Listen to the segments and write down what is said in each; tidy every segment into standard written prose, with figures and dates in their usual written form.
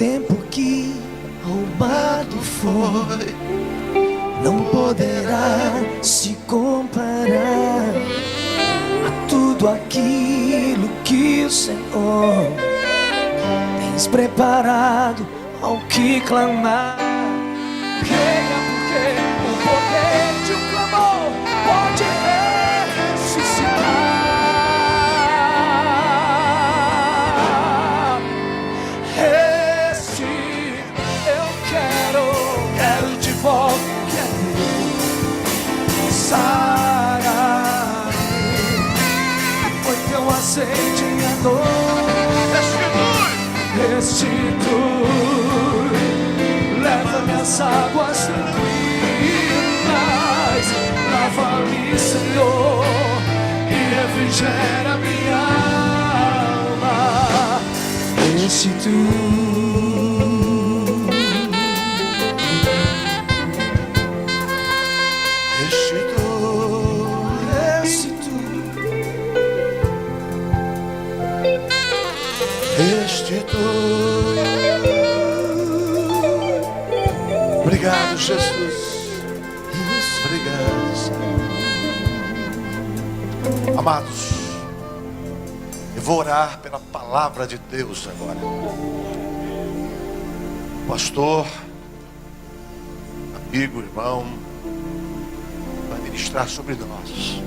tempo que roubado foi não poderá se comparar a tudo aquilo que o Senhor tens preparado ao que clamar. Creia, porque o poder de um clamor pode ressuscitar. Esse eu quero de volta. Foi teu azeite e a dor. Restitui, leva-me às águas tranquilas, lava-me, Senhor, e refrigera minha alma. Restitui. Obrigado, Jesus. Obrigado, Senhor. Amados, eu vou orar pela palavra de Deus agora. Pastor, amigo, irmão, vai ministrar sobre nós.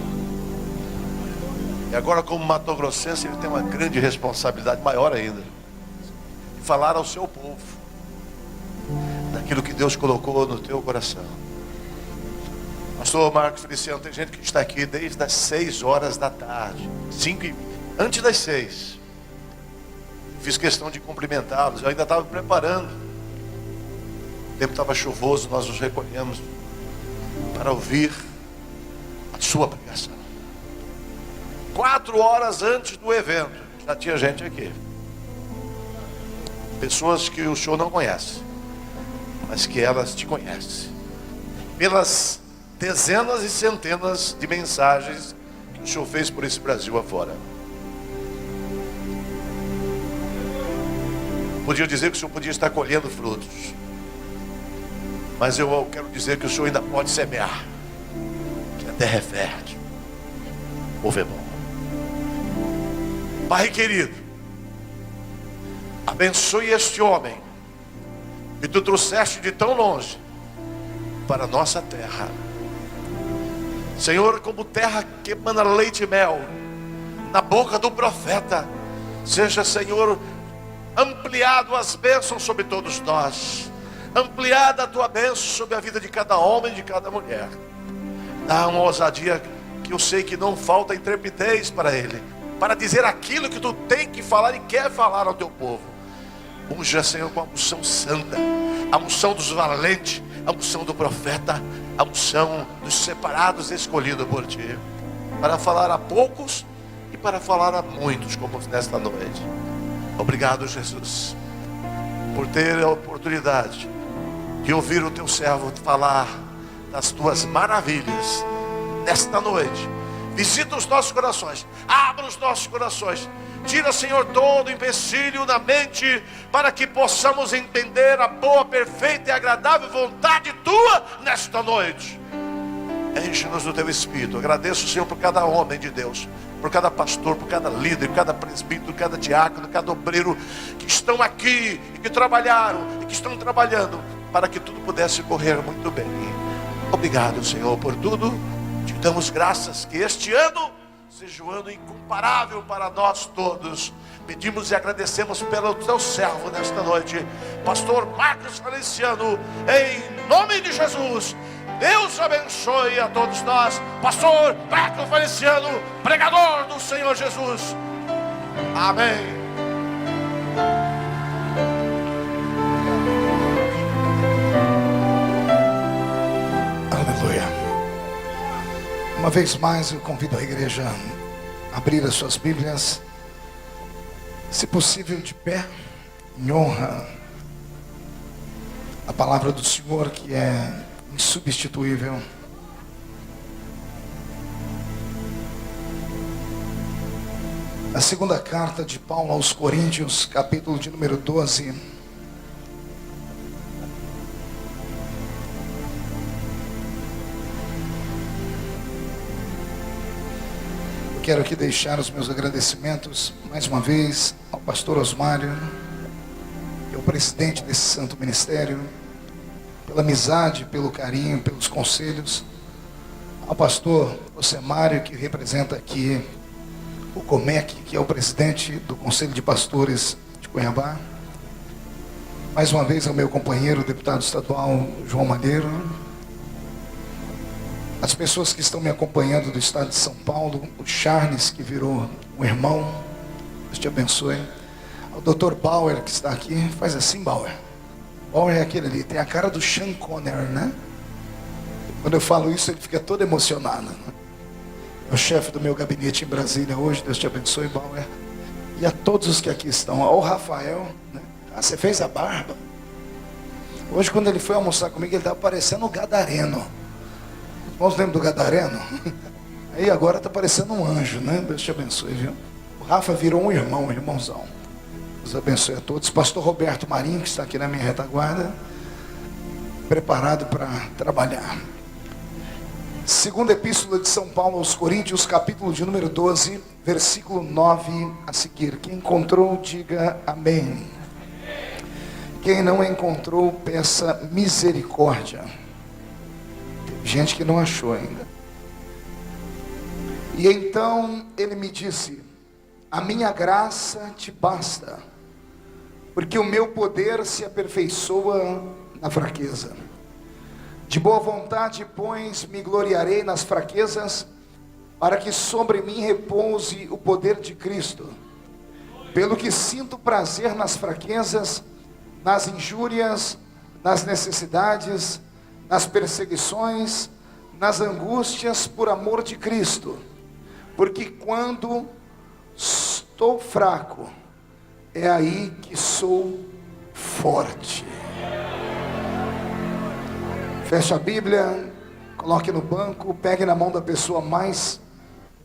E agora, como Mato Grossense, ele tem uma grande responsabilidade, maior ainda, de falar ao seu povo daquilo que Deus colocou no teu coração. Pastor Marcos Feliciano, tem gente que está aqui desde as 6 horas da tarde, antes das 6. Fiz questão de cumprimentá-los. Eu ainda estava preparando. O tempo estava chuvoso, nós nos recolhemos para ouvir a sua pregação. 4 horas antes do evento, já tinha gente aqui. Pessoas que o senhor não conhece, mas que elas te conhecem. Pelas dezenas e centenas de mensagens que o senhor fez por esse Brasil afora. Podia dizer que o senhor podia estar colhendo frutos, mas eu quero dizer que o senhor ainda pode semear, que a terra é fértil, o povo é bom. Pai querido, abençoe este homem que tu trouxeste de tão longe para a nossa terra. Senhor, como terra que emana leite e mel, na boca do profeta, seja, Senhor, ampliado as bênçãos sobre todos nós, ampliada a tua bênção sobre a vida de cada homem e de cada mulher. Dá uma ousadia que eu sei que não falta intrepidez para ele, para dizer aquilo que tu tem que falar e quer falar ao teu povo. Unja, Senhor, com a unção santa, a unção dos valentes, a unção do profeta, a unção dos separados, escolhidos por ti, para falar a poucos e para falar a muitos, como nesta noite. Obrigado, Jesus, por ter a oportunidade de ouvir o teu servo falar das tuas maravilhas nesta noite. Visita os nossos corações, abra os nossos corações, tira, Senhor, todo empecilho na mente, para que possamos entender a boa, perfeita e agradável vontade tua nesta noite. Enche-nos do teu Espírito. Agradeço, Senhor, por cada homem de Deus, por cada pastor, por cada líder, por cada presbítero, por cada diácono, cada obreiro que estão aqui e que trabalharam e que estão trabalhando para que tudo pudesse correr muito bem. Obrigado, Senhor, por tudo. Te damos graças que este ano seja um ano incomparável para nós todos. Pedimos e agradecemos pelo teu servo nesta noite, pastor Marcos Feliciano, em nome de Jesus. Deus abençoe a todos nós. Pastor Marcos Feliciano, pregador do Senhor Jesus. Amém. Aleluia. Uma vez mais eu convido a igreja a abrir as suas Bíblias, se possível de pé, em honra à palavra do Senhor, que é insubstituível. A segunda carta de Paulo aos Coríntios, capítulo de número 12, Quero aqui deixar os meus agradecimentos, mais uma vez, ao pastor Osmário, que é o presidente desse santo ministério, pela amizade, pelo carinho, pelos conselhos, ao pastor Osemário, que representa aqui o Comec, que é o presidente do Conselho de Pastores de Cuiabá, mais uma vez ao meu companheiro, o deputado estadual João Malheiro, as pessoas que estão me acompanhando do estado de São Paulo, o Charles, que virou um irmão, Deus te abençoe, o Dr. Bauer, que está aqui, faz assim, Bauer. Bauer é aquele ali, tem a cara do Sean Connery, né? Quando eu falo isso, ele fica todo emocionado, né? É o chefe do meu gabinete em Brasília hoje, Deus te abençoe, Bauer. E a todos os que aqui estão, ao Rafael, né? Ah, você fez a barba? Hoje, quando ele foi almoçar comigo, ele estava parecendo um gadareno. Irmãos, lembram do gadareno? Aí agora está parecendo um anjo, né? Deus te abençoe, viu? O Rafa virou um irmão, um irmãozão. Deus abençoe a todos. Pastor Roberto Marinho, que está aqui na minha retaguarda, preparado para trabalhar. Segunda Epístola de São Paulo aos Coríntios, capítulo de número 12, versículo 9 a seguir. Quem encontrou, diga amém. Quem não encontrou, peça misericórdia. Gente que não achou ainda. E então ele me disse: a minha graça te basta, porque o meu poder se aperfeiçoa na fraqueza. De boa vontade, pois, me gloriarei nas fraquezas, para que sobre mim repouse o poder de Cristo. Pelo que sinto prazer nas fraquezas, nas injúrias, nas necessidades, nas perseguições, nas angústias por amor de Cristo, porque quando estou fraco, é aí que sou forte. Feche a Bíblia, coloque no banco, pegue na mão da pessoa mais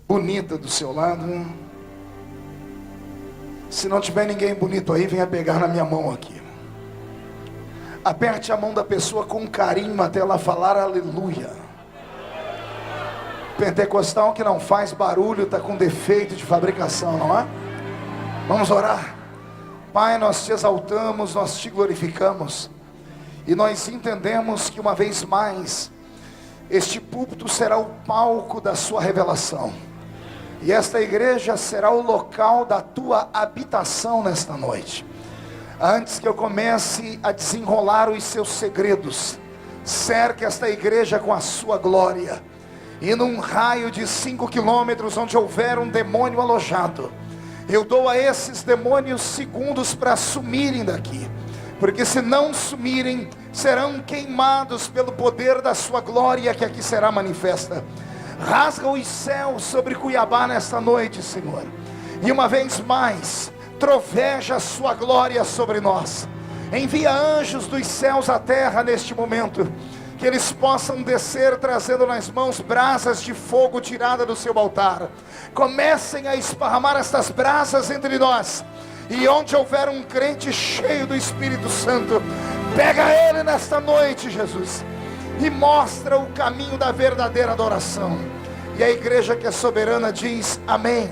bonita do seu lado. Se não tiver ninguém bonito aí, venha pegar na minha mão aqui. Aperte a mão da pessoa com carinho até ela falar aleluia. Pentecostal que não faz barulho está com defeito de fabricação, não é? Vamos orar. Pai, nós te exaltamos, nós te glorificamos, e nós entendemos que uma vez mais este púlpito será o palco da sua revelação, e esta igreja será o local da tua habitação nesta noite. Antes que eu comece a desenrolar os seus segredos, cerque esta igreja com a sua glória, e num raio de 5 quilômetros onde houver um demônio alojado, eu dou a esses demônios segundos para sumirem daqui, porque se não sumirem, serão queimados pelo poder da sua glória que aqui será manifesta. Rasga os céus sobre Cuiabá nesta noite, Senhor, e uma vez mais, troveja a sua glória sobre nós. Envia anjos dos céus à terra neste momento, que eles possam descer trazendo nas mãos brasas de fogo tirada do seu altar. Comecem a esparramar estas brasas entre nós, e onde houver um crente cheio do Espírito Santo, pega ele nesta noite, Jesus, e mostra o caminho da verdadeira adoração. E a igreja que é soberana diz amém.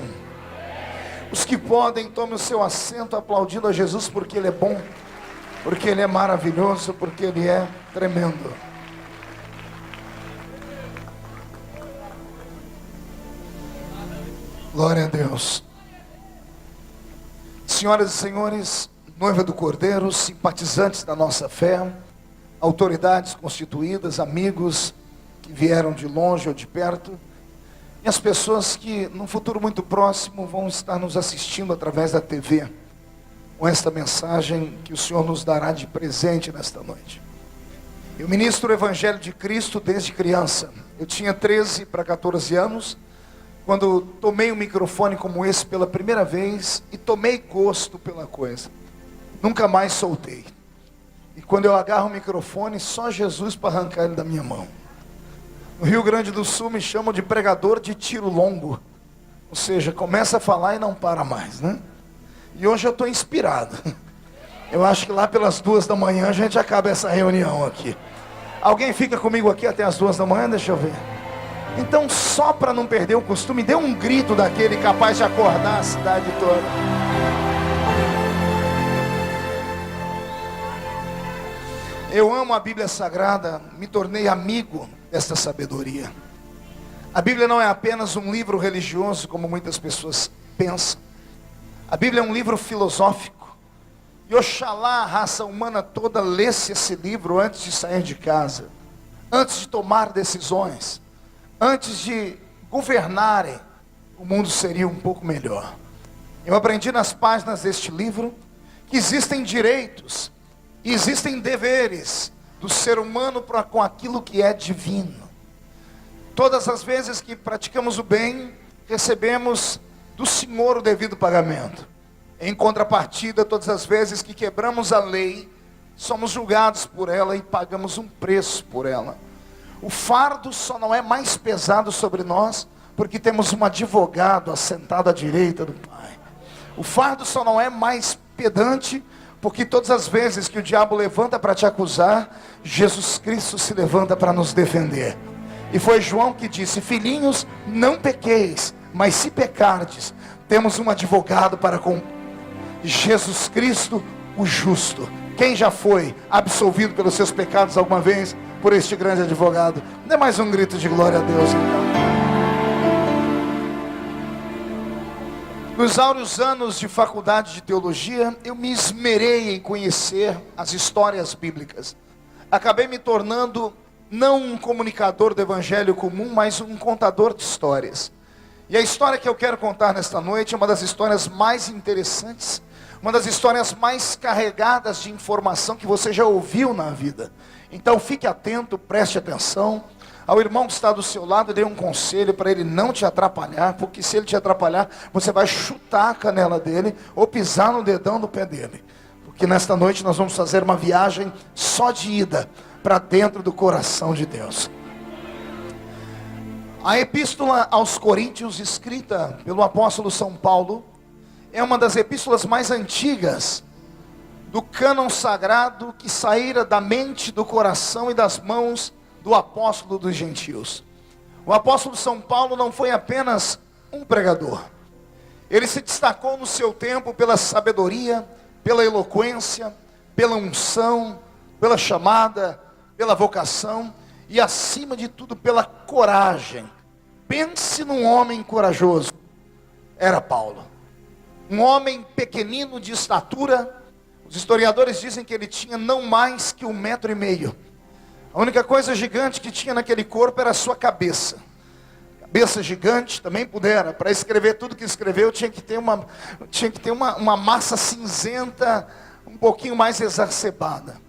Os que podem, tomem o seu assento aplaudindo a Jesus, porque Ele é bom, porque Ele é maravilhoso, porque Ele é tremendo. Glória a Deus. Senhoras e senhores, noiva do Cordeiro, simpatizantes da nossa fé, autoridades constituídas, amigos que vieram de longe ou de perto, e as pessoas que num futuro muito próximo vão estar nos assistindo através da TV, com esta mensagem que o Senhor nos dará de presente nesta noite. Eu ministro o Evangelho de Cristo desde criança. Eu tinha 13 para 14 anos, quando tomei um microfone como esse pela primeira vez, e tomei gosto pela coisa. Nunca mais soltei. E quando eu agarro o microfone, só Jesus para arrancar ele da minha mão. No Rio Grande do Sul me chamam de pregador de tiro longo. Ou seja, começa a falar e não para mais, né? E hoje eu estou inspirado. Eu acho que lá pelas 2 da manhã a gente acaba essa reunião aqui. Alguém fica comigo aqui até as 2 da manhã? Deixa eu ver. Então, só para não perder o costume, dê um grito daquele capaz de acordar a cidade toda. Eu amo a Bíblia Sagrada, me tornei amigo desta sabedoria. A Bíblia não é apenas um livro religioso, como muitas pessoas pensam. A Bíblia é um livro filosófico. E oxalá a raça humana toda lesse esse livro antes de sair de casa, antes de tomar decisões, antes de governarem, o mundo seria um pouco melhor. Eu aprendi nas páginas deste livro que existem direitos e existem deveres do ser humano para com aquilo que é divino. Todas as vezes que praticamos o bem, recebemos do Senhor o devido pagamento. Em contrapartida, todas as vezes que quebramos a lei, somos julgados por ela e pagamos um preço por ela. O fardo só não é mais pesado sobre nós, porque temos um advogado assentado à direita do Pai. O fardo só não é mais pedante, porque todas as vezes que o diabo levanta para te acusar, Jesus Cristo se levanta para nos defender. E foi João que disse: filhinhos, não pequeis, mas se pecardes, temos um advogado para com Jesus Cristo, o justo. Quem já foi absolvido pelos seus pecados alguma vez por este grande advogado? Dê mais um grito de glória a Deus, então. Nos áureos anos de faculdade de teologia, eu me esmerei em conhecer as histórias bíblicas. Acabei me tornando não um comunicador do evangelho comum, mas um contador de histórias. E a história que eu quero contar nesta noite é uma das histórias mais interessantes, uma das histórias mais carregadas de informação que você já ouviu na vida. Então fique atento, preste atenção. Ao irmão que está do seu lado, dê um conselho para ele não te atrapalhar, porque se ele te atrapalhar, você vai chutar a canela dele ou pisar no dedão do pé dele. Porque nesta noite nós vamos fazer uma viagem só de ida para dentro do coração de Deus. A epístola aos Coríntios, escrita pelo apóstolo São Paulo, é uma das epístolas mais antigas do cânon sagrado que saíra da mente, do coração e das mãos do apóstolo dos gentios. O apóstolo São Paulo não foi apenas um pregador. Ele se destacou no seu tempo pela sabedoria, pela eloquência, pela unção, pela chamada, pela vocação e, acima de tudo, pela coragem. Pense num homem corajoso. Era Paulo. Um homem pequenino de estatura. Os historiadores dizem que ele tinha não mais que 1,5 metros. A única coisa gigante que tinha naquele corpo era a sua cabeça. Cabeça gigante, também pudera. Para escrever tudo que escreveu, tinha que ter uma massa cinzenta, um pouquinho mais exacerbada.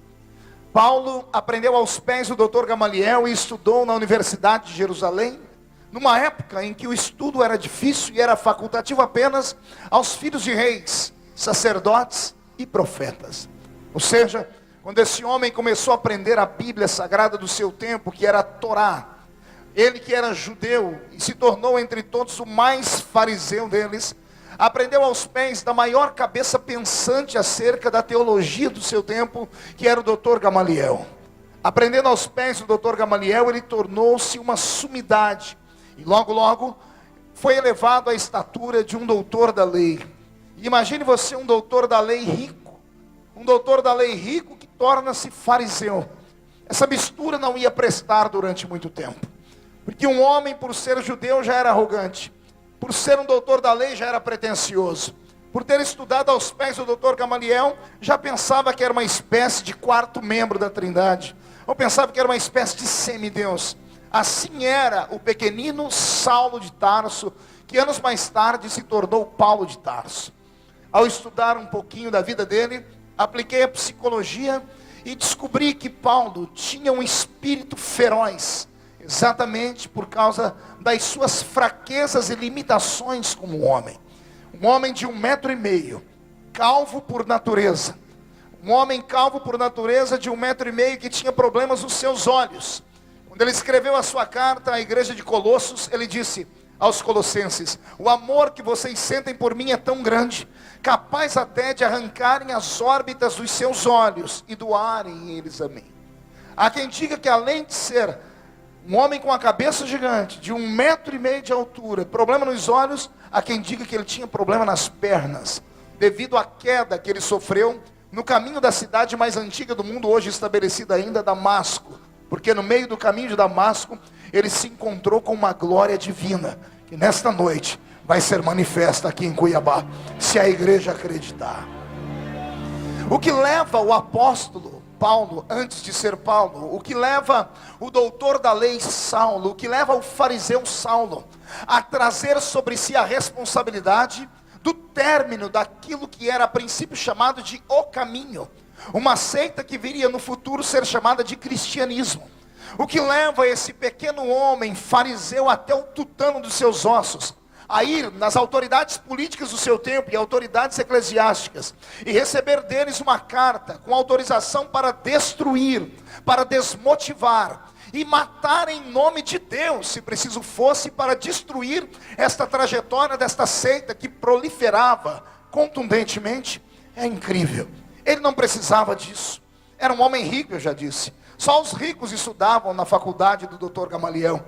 Paulo aprendeu aos pés do Dr. Gamaliel e estudou na Universidade de Jerusalém, numa época em que o estudo era difícil e era facultativo apenas aos filhos de reis, sacerdotes e profetas. Ou seja, quando esse homem começou a aprender a Bíblia Sagrada do seu tempo, que era a Torá, ele que era judeu e se tornou entre todos o mais fariseu deles, aprendeu aos pés da maior cabeça pensante acerca da teologia do seu tempo, que era o Dr. Gamaliel. Aprendendo aos pés do Dr. Gamaliel, ele tornou-se uma sumidade. E logo, logo, foi elevado à estatura de um doutor da lei. E imagine você um doutor da lei rico. Um doutor da lei rico que torna-se fariseu. Essa mistura não ia prestar durante muito tempo. Porque um homem, por ser judeu, já era arrogante. Por ser um doutor da lei, já era pretensioso. Por ter estudado aos pés do doutor Gamaliel, já pensava que era uma espécie de quarto membro da Trindade. Ou pensava que era uma espécie de semideus. Assim era o pequenino Saulo de Tarso, que anos mais tarde se tornou Paulo de Tarso. Ao estudar um pouquinho da vida dele, apliquei a psicologia e descobri que Paulo tinha um espírito feroz, exatamente por causa das suas fraquezas e limitações como homem. Um homem de 1,5 metros, calvo por natureza. Um homem calvo por natureza de 1,5 metros que tinha problemas nos seus olhos. Quando ele escreveu a sua carta à igreja de Colossos, ele disse aos colossenses: o amor que vocês sentem por mim é tão grande, capaz até de arrancarem as órbitas dos seus olhos e doarem eles a mim. Há quem diga que além de ser Um homem com a cabeça gigante, de 1,5 metro de altura, problema nos olhos, há quem diga que ele tinha problema nas pernas, devido à queda que ele sofreu no caminho da cidade mais antiga do mundo, hoje estabelecida ainda, Damasco. Porque no meio do caminho de Damasco, ele se encontrou com uma glória divina, que nesta noite vai ser manifesta aqui em Cuiabá, se a igreja acreditar. O que leva o apóstolo Paulo, antes de ser Paulo, o que leva o doutor da lei Saulo, o que leva o fariseu Saulo a trazer sobre si a responsabilidade do término daquilo que era a princípio chamado de o caminho, uma seita que viria no futuro ser chamada de cristianismo. O que leva esse pequeno homem fariseu até o tutano dos seus ossos a ir nas autoridades políticas do seu tempo e autoridades eclesiásticas e receber deles uma carta com autorização para destruir, para desmotivar e matar em nome de Deus, se preciso fosse, para destruir esta trajetória desta seita que proliferava contundentemente. É incrível. Ele não precisava disso. Era um homem rico, eu já disse. Só os ricos estudavam na faculdade do Dr. Gamaliel.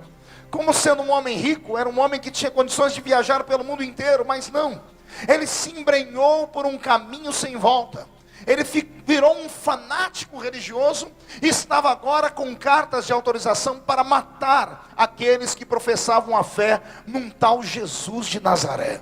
Como sendo um homem rico, era um homem que tinha condições de viajar pelo mundo inteiro, mas não. Ele se embrenhou por um caminho sem volta. Ele virou um fanático religioso e estava agora com cartas de autorização para matar aqueles que professavam a fé num tal Jesus de Nazaré.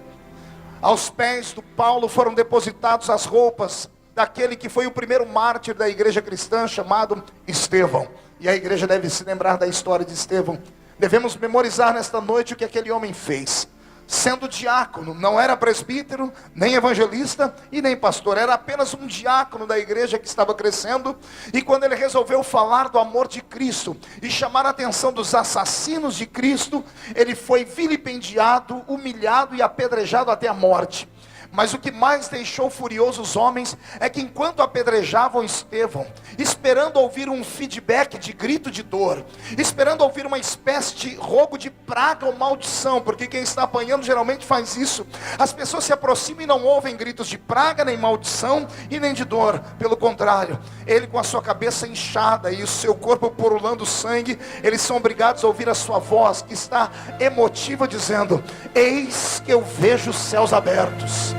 Aos pés do Paulo foram depositadas as roupas daquele que foi o primeiro mártir da igreja cristã, chamado Estevão. E a igreja deve se lembrar da história de Estevão. Devemos memorizar nesta noite o que aquele homem fez. Sendo diácono, não era presbítero, nem evangelista e nem pastor, era apenas um diácono da igreja que estava crescendo. E quando ele resolveu falar do amor de Cristo e chamar a atenção dos assassinos de Cristo, ele foi vilipendiado, humilhado e apedrejado até a morte. Mas o que mais deixou furiosos os homens é que enquanto apedrejavam Estevão, esperando ouvir um feedback de grito de dor, esperando ouvir uma espécie de rogo de praga ou maldição, porque quem está apanhando geralmente faz isso, as pessoas se aproximam e não ouvem gritos de praga, nem maldição e nem de dor. Pelo contrário, ele com a sua cabeça inchada e o seu corpo pululando sangue, eles são obrigados a ouvir a sua voz, que está emotiva, dizendo: eis que eu vejo os céus abertos.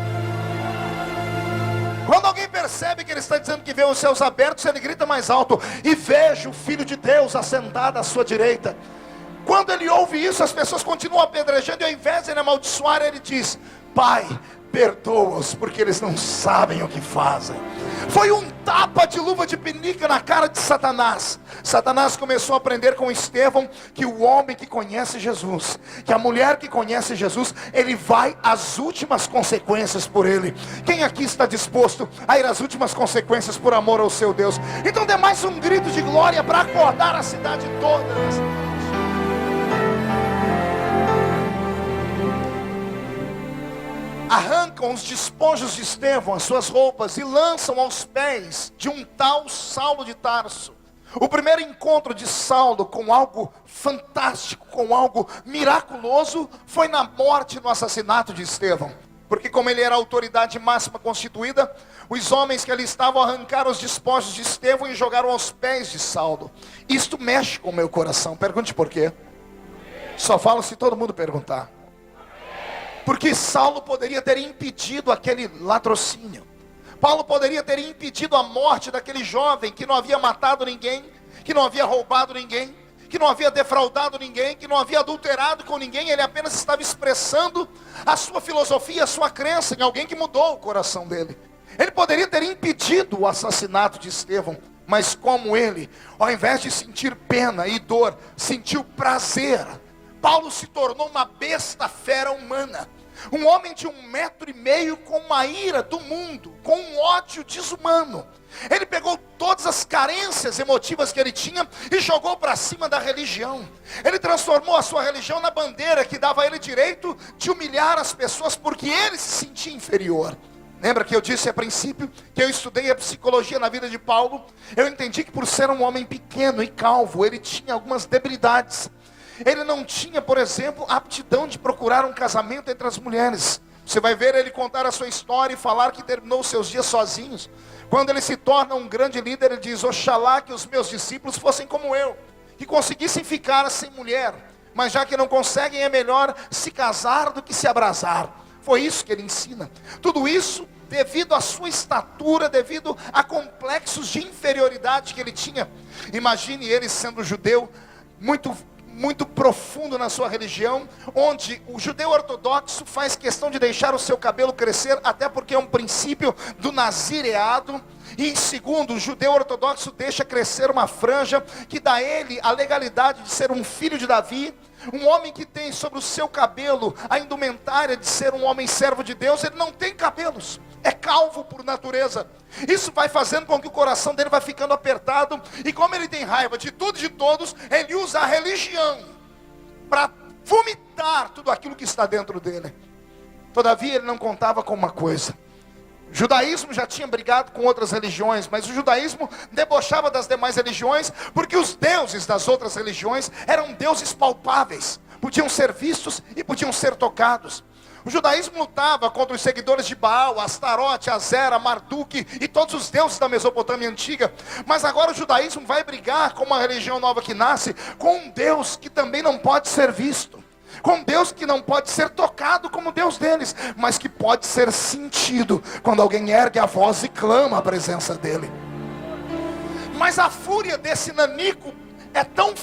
Quando alguém percebe que ele está dizendo que vê os céus abertos, ele grita mais alto: e vejo o Filho de Deus assentado à sua direita. Quando ele ouve isso, as pessoas continuam apedrejando, e ao invés de ele amaldiçoar, ele diz: Pai, perdoa-os, porque eles não sabem o que fazem. Foi um tapa de luva de pinica na cara de Satanás. Satanás começou a aprender com Estevão que o homem que conhece Jesus, que a mulher que conhece Jesus, ele vai às últimas consequências por ele. Quem aqui está disposto a ir às últimas consequências por amor ao seu Deus? Então dê mais um grito de glória para acordar a cidade toda. Arrancam os despojos de Estevão, as suas roupas, e lançam aos pés de um tal Saulo de Tarso. O primeiro encontro de Saulo com algo fantástico, com algo miraculoso, foi na morte e no assassinato de Estevão. Porque como ele era a autoridade máxima constituída, os homens que ali estavam arrancaram os despojos de Estevão e jogaram aos pés de Saulo. Isto mexe com o meu coração. Pergunte por quê. Só falo se todo mundo perguntar. Porque Saulo poderia ter impedido aquele latrocínio. Paulo poderia ter impedido a morte daquele jovem que não havia matado ninguém, que não havia roubado ninguém, que não havia defraudado ninguém, que não havia adulterado com ninguém. Ele apenas estava expressando a sua filosofia, a sua crença em alguém que mudou o coração dele. Ele poderia ter impedido o assassinato de Estevão, mas como ele, ao invés de sentir pena e dor, sentiu prazer. Paulo se tornou uma besta fera humana, um homem de 1,5 metro com uma ira do mundo, com um ódio desumano. Ele pegou todas as carências emotivas que ele tinha e jogou para cima da religião. Ele transformou a sua religião na bandeira que dava a ele direito de humilhar as pessoas, porque ele se sentia inferior. Lembra que eu disse a princípio que eu estudei a psicologia na vida de Paulo? Eu entendi que por ser um homem pequeno e calvo, ele tinha algumas debilidades. Ele não tinha, por exemplo, a aptidão de procurar um casamento entre as mulheres. Você vai ver ele contar a sua história e falar que terminou os seus dias sozinhos. Quando ele se torna um grande líder, ele diz: oxalá que os meus discípulos fossem como eu, que conseguissem ficar sem mulher, mas já que não conseguem, é melhor se casar do que se abrasar. Foi isso que ele ensina. Tudo isso devido à sua estatura, devido a complexos de inferioridade que ele tinha. Imagine ele sendo judeu, muito profundo na sua religião, onde o judeu ortodoxo faz questão de deixar o seu cabelo crescer, até porque é um princípio do nazireado. E em segundo, o judeu ortodoxo deixa crescer uma franja que dá a ele a legalidade de ser um filho de Davi. Um homem que tem sobre o seu cabelo a indumentária de ser um homem servo de Deus, ele não tem cabelos, é calvo por natureza. Isso vai fazendo com que o coração dele vai ficando apertado, e como ele tem raiva de tudo e de todos, ele usa a religião para vomitar tudo aquilo que está dentro dele. Todavia ele não contava com uma coisa: o judaísmo já tinha brigado com outras religiões, mas o judaísmo debochava das demais religiões, porque os deuses das outras religiões eram deuses palpáveis, podiam ser vistos e podiam ser tocados. O judaísmo lutava contra os seguidores de Baal, Astarote, Azera, Marduk e todos os deuses da Mesopotâmia antiga. Mas agora o judaísmo vai brigar com uma religião nova que nasce, com um Deus que também não pode ser visto, com Deus que não pode ser tocado como Deus deles, mas que pode ser sentido quando alguém ergue a voz e clama a presença dele. Mas a fúria desse nanico é tão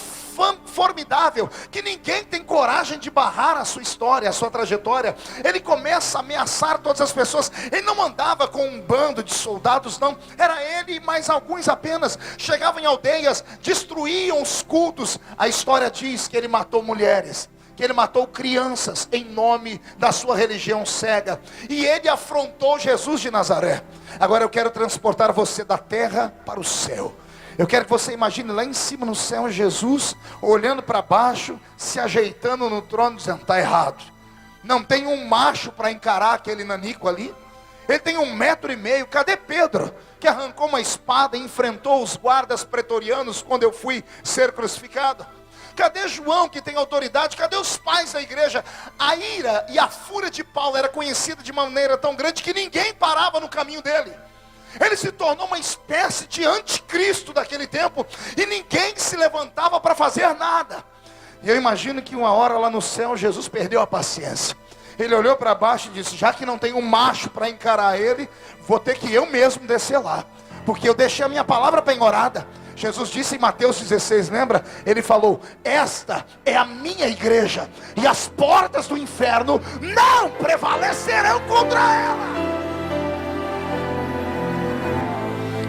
formidável que ninguém tem coragem de barrar a sua história, a sua trajetória. Ele começa a ameaçar todas as pessoas. Ele não andava com um bando de soldados, não, era ele e mais alguns apenas. Chegavam em aldeias, destruíam os cultos. A história diz que ele matou mulheres, que ele matou crianças em nome da sua religião cega, e ele afrontou Jesus de Nazaré. Agora eu quero transportar você da terra para o céu. Eu quero que você imagine lá em cima no céu Jesus olhando para baixo, se ajeitando no trono, dizendo: está errado. Não tem um macho para encarar aquele nanico ali. Ele tem 1,5 metro. Cadê Pedro, que arrancou uma espada e enfrentou os guardas pretorianos quando eu fui ser crucificado? Cadê João, que tem autoridade? Cadê os pais da igreja? A ira e a fúria de Paulo era conhecida de maneira tão grande que ninguém parava no caminho dele. Ele se tornou uma espécie de anticristo daquele tempo, e ninguém se levantava para fazer nada. E eu imagino que uma hora lá no céu Jesus perdeu a paciência. Ele olhou para baixo e disse: já que não tem um macho para encarar ele, vou ter que eu mesmo descer lá, porque eu deixei a minha palavra penhorada. Jesus disse em Mateus 16, lembra? Ele falou: esta é a minha igreja, e as portas do inferno não prevalecerão contra ela.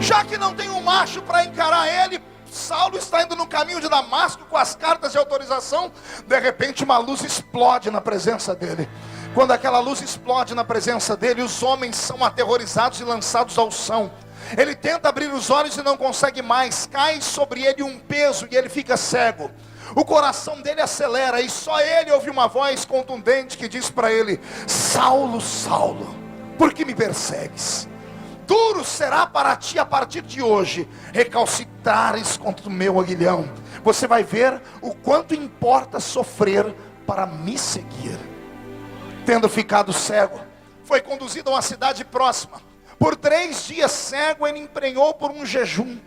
Já que não tem um macho para encarar ele, Saulo está indo no caminho de Damasco com as cartas de autorização. De repente uma luz explode na presença dele. Quando aquela luz explode na presença dele, os homens são aterrorizados e lançados ao chão. Ele tenta abrir os olhos e não consegue mais. Cai sobre ele um peso e ele fica cego. O coração dele acelera e só ele ouve uma voz contundente que diz para ele: Saulo, Saulo, por que me persegues? Duro será para ti a partir de hoje recalcitrares contra o meu aguilhão. Você vai ver o quanto importa sofrer para me seguir. Tendo ficado cego, foi conduzido a uma cidade próxima. Por 3 dias cego, ele empenhou por um jejum.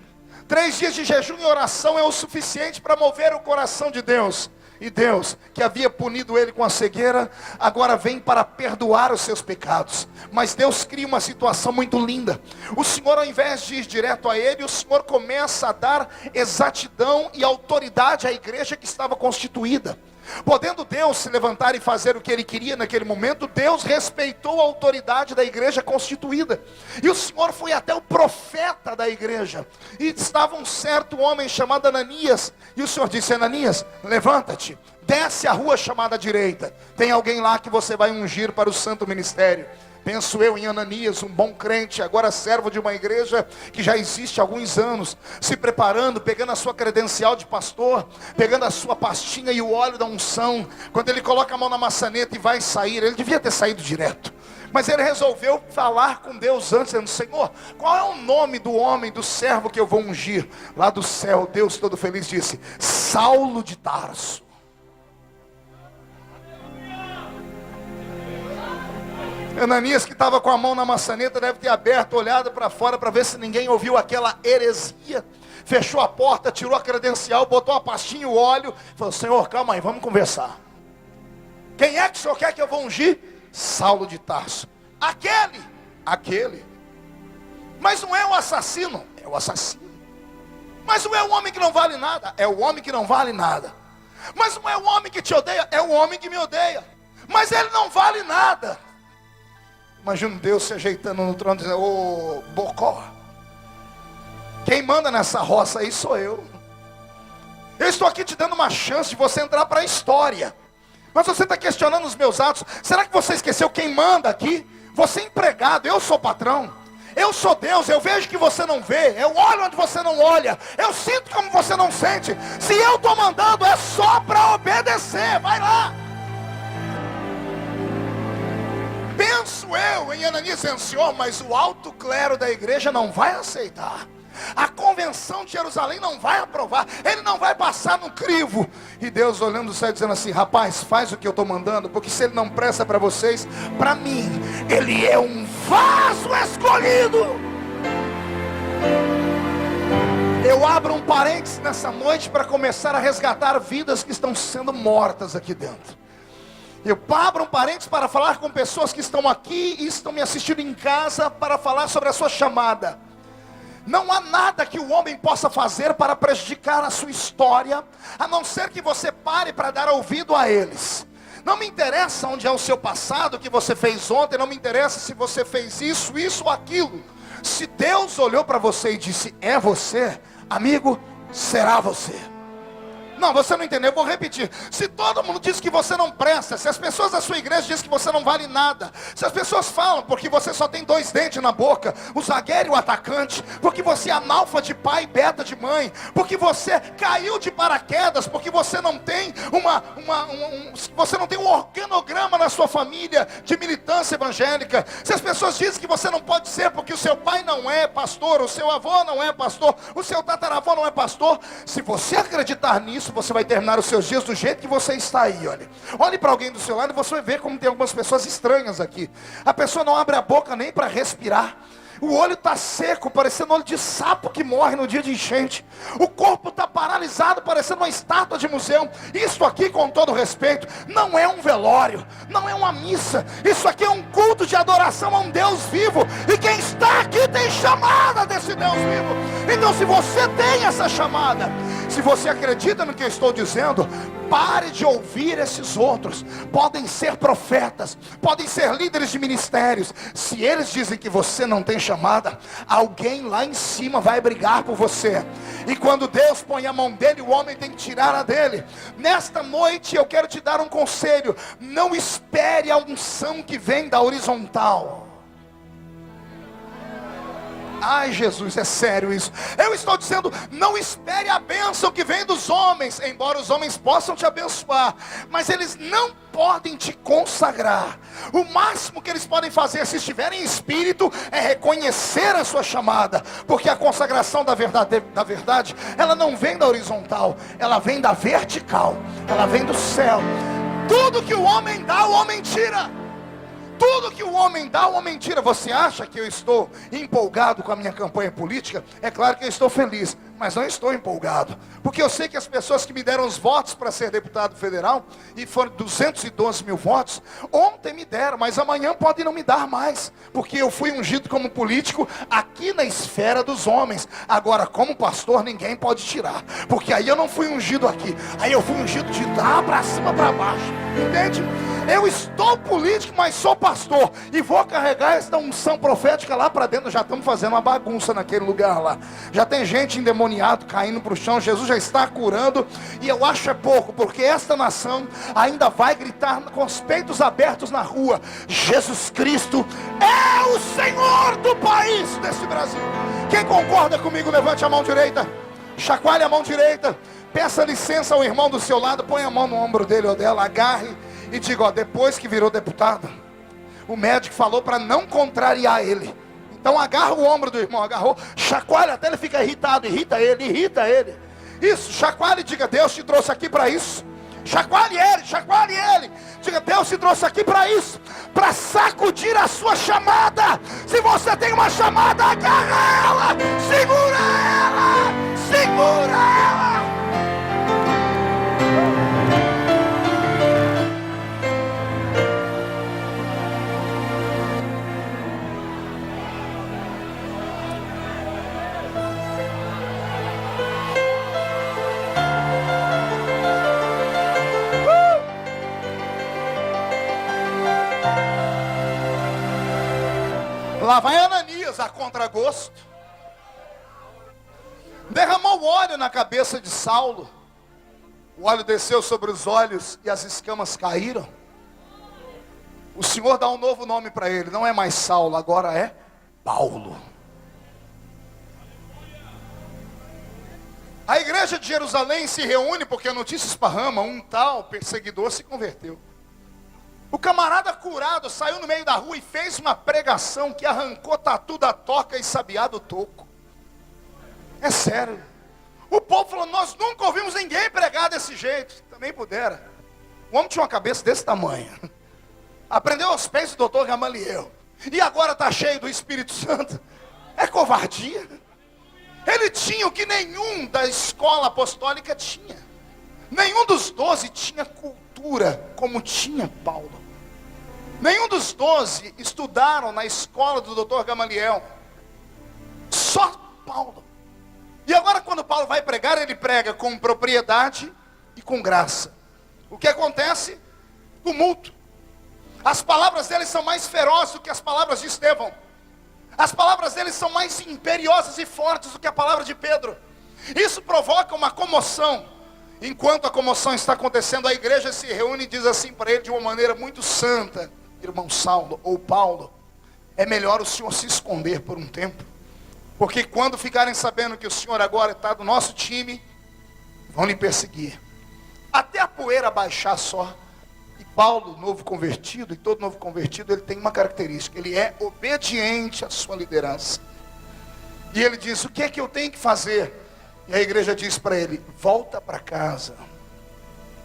3 dias de jejum e oração é o suficiente para mover o coração de Deus. E Deus, que havia punido ele com a cegueira, agora vem para perdoar os seus pecados. Mas Deus cria uma situação muito linda. O Senhor, ao invés de ir direto a ele, o Senhor começa a dar exatidão e autoridade à igreja que estava constituída. Podendo Deus se levantar e fazer o que ele queria naquele momento, Deus respeitou a autoridade da igreja constituída. E o Senhor foi até o profeta da igreja. E estava um certo homem chamado Ananias. E o Senhor disse: Ananias, levanta-te, desce a rua chamada direita. Tem alguém lá que você vai ungir para o santo ministério. Penso eu em Ananias, um bom crente, agora servo de uma igreja que já existe há alguns anos, se preparando, pegando a sua credencial de pastor, pegando a sua pastinha e o óleo da unção. Quando ele coloca a mão na maçaneta e vai sair, ele devia ter saído direto, mas ele resolveu falar com Deus antes, dizendo: Senhor, qual é o nome do homem, do servo que eu vou ungir? Lá do céu, Deus todo feliz disse: Saulo de Tarso. Ananias, que estava com a mão na maçaneta, deve ter aberto, olhado para fora para ver se ninguém ouviu aquela heresia. fechou a porta, tirou a credencial, botou a pastinha e o óleo, falou: Senhor, calma aí, vamos conversar. Quem é que o Senhor quer que eu vou ungir? Saulo de Tarso. Aquele. Mas não é o assassino, é o assassino. Mas não é o homem que não vale nada, é o homem que não vale nada. Mas não é o homem que te odeia, é o homem que me odeia. Mas ele não vale nada. Imagina Deus se ajeitando no trono e dizendo: ô Bocó, quem manda nessa roça aí sou eu. Eu estou aqui te dando uma chance de você entrar para a história. Mas você está questionando os meus atos. Será que você esqueceu quem manda aqui? Você é empregado, eu sou patrão. Eu sou Deus, eu vejo que você não vê. Eu olho onde você não olha. Eu sinto como você não sente. Se eu estou mandando, é só para obedecer. Vai lá. Penso eu em Ananias dizendo: Senhor, mas o alto clero da igreja não vai aceitar. A convenção de Jerusalém não vai aprovar. Ele não vai passar no crivo. E Deus olhando do céu dizendo assim: rapaz, faz o que eu estou mandando, porque se ele não presta para vocês, para mim ele é um vaso escolhido. Eu abro um parênteses nessa noite para começar a resgatar vidas que estão sendo mortas aqui dentro. Eu abro um parênteses para falar com pessoas que estão aqui e estão me assistindo em casa, para falar sobre a sua chamada. Não há nada que o homem possa fazer para prejudicar a sua história, a não ser que você pare para dar ouvido a eles. Não me interessa onde é o seu passado, o que você fez ontem, não me interessa se você fez isso ou aquilo. Se Deus olhou para você e disse: é você, amigo, será você. Não, você não entendeu, eu vou repetir. Se todo mundo diz que você não presta, se as pessoas da sua igreja dizem que você não vale nada, se as pessoas falam porque você só tem 2 dentes na boca, o zagueiro e o atacante, porque você é analfa de pai e beta de mãe, porque você caiu de paraquedas, porque você não tem você não tem um organograma na sua família de militância evangélica, se as pessoas dizem que você não pode ser porque o seu pai não é pastor, o seu avô não é pastor, o seu tataravô não é pastor, se você acreditar nisso, você vai terminar os seus dias do jeito que você está aí. Olhe para alguém do seu lado e você vai ver como tem algumas pessoas estranhas aqui. A pessoa não abre a boca nem para respirar. O olho está seco, parecendo olho de sapo que morre no dia de enchente. O corpo está paralisado, parecendo uma estátua de museu. Isso aqui, com todo respeito, não é um velório, não é uma missa. Isso aqui é um culto de adoração a um Deus vivo. E quem está aqui tem chamada desse Deus vivo. Então, se você tem essa chamada, se você acredita no que eu estou dizendo, pare de ouvir esses outros. Podem ser profetas, podem ser líderes de ministérios. Se eles dizem que você não tem chamada, alguém lá em cima vai brigar por você. E quando Deus põe a mão dele, o homem tem que tirar a dele. Nesta noite eu quero te dar um conselho: não espere a unção que vem da horizontal. Ai, Jesus, é sério isso. Eu estou dizendo, não espere a bênção que vem dos homens, embora os homens possam te abençoar, mas eles não podem te consagrar. O máximo que eles podem fazer, se estiverem em espírito, é reconhecer a sua chamada, porque a consagração da verdade, ela não vem da horizontal, ela vem da vertical, ela vem do céu. Tudo que o homem dá, o homem tira. Tudo que o homem dá, o homem tira. Você acha que eu estou empolgado com a minha campanha política? É claro que eu estou feliz, mas não estou empolgado, porque eu sei que as pessoas que me deram os votos para ser deputado federal, e foram 212 mil votos, ontem me deram, mas amanhã podem não me dar mais, porque eu fui ungido como político aqui na esfera dos homens. Agora, como pastor, ninguém pode tirar, porque aí eu não fui ungido aqui, aí eu fui ungido de lá para cima, para baixo, entende? Eu estou político, mas sou pastor, e vou carregar essa unção profética lá para dentro. Já estamos fazendo uma bagunça naquele lugar lá, já tem gente endemoniado caindo para o chão. Jesus já está curando, e eu acho é pouco, porque esta nação ainda vai gritar com os peitos abertos na rua: Jesus Cristo é o Senhor do país, desse Brasil. Quem concorda comigo, levante a mão direita, chacoalhe a mão direita, peça licença ao irmão do seu lado, põe a mão no ombro dele ou dela, agarre e diga: depois que virou deputado, o médico falou para não contrariar ele. Então agarra o ombro do irmão, agarrou, chacoalha até ele fica irritado, irrita ele. Isso, chacoalhe e diga: Deus te trouxe aqui para isso. Chacoalhe ele. Diga: Deus te trouxe aqui para isso, para sacudir a sua chamada. Se você tem uma chamada, agarra ela, segura ela. lá vai Ananias a contragosto. Derramou óleo na cabeça de Saulo. O óleo desceu sobre os olhos e as escamas caíram. O Senhor dá um novo nome para ele. Não é mais Saulo, agora é Paulo. A igreja de Jerusalém se reúne porque a notícia esparrama. Um tal perseguidor se converteu. O camarada curado saiu no meio da rua e fez uma pregação que arrancou tatu da toca e sabiá do toco. É sério. O povo falou, nós nunca ouvimos ninguém pregar desse jeito. Também pudera. O homem tinha uma cabeça desse tamanho. Aprendeu aos pés do Dr. Gamaliel. E agora está cheio do Espírito Santo. É covardia. Ele tinha o que nenhum da escola apostólica tinha. Nenhum dos 12 tinha cultura como tinha Paulo. Nenhum dos 12 estudaram na escola do Dr. Gamaliel. Só Paulo. E agora quando Paulo vai pregar, ele prega com propriedade e com graça. O que acontece? Tumulto. As palavras dele são mais ferozes do que as palavras de Estevão. As palavras dele são mais imperiosas e fortes do que a palavra de Pedro. Isso provoca uma comoção. Enquanto a comoção está acontecendo, a igreja se reúne e diz assim para ele de uma maneira muito santa: irmão Saulo ou Paulo, é melhor o senhor se esconder por um tempo. Porque quando ficarem sabendo que o senhor agora está do nosso time, vão lhe perseguir. Até a poeira baixar só. E Paulo, novo convertido, e todo novo convertido, ele tem uma característica. Ele é obediente à sua liderança. E ele diz, o que é que eu tenho que fazer? E a igreja diz para ele, volta para casa.